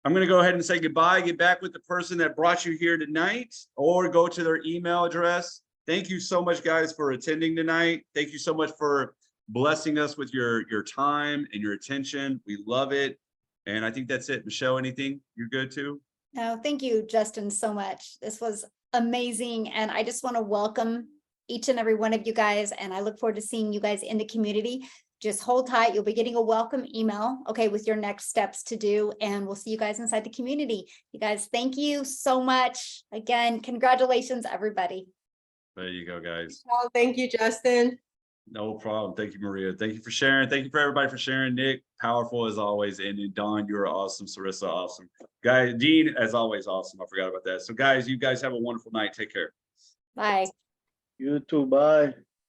I'm going to go ahead and say goodbye. Get back with the person that brought you here tonight, or go to their email address. Thank you so much, guys, for attending tonight. Thank you so much for blessing us with your time and your attention. We love it. And I think that's it. Michelle, anything? You're good too? No, thank you, Justin, so much. This was amazing. And I just want to welcome each and every one of you guys. And I look forward to seeing you guys in the community. Just hold tight. You'll be getting a welcome email, okay, with your next steps to do. And we'll see you guys inside the community. You guys, thank you so much. Again, congratulations, everybody. There you go, guys. Well, thank you, Justin. No problem. Thank you, Maria. Thank you for sharing. Thank you for everybody for sharing. Nick, powerful as always. And Don, you're awesome. Sarissa, awesome. Guys, Dean, as always, awesome. I forgot about that. So guys, you guys have a wonderful night. Take care. Bye. You too. Bye.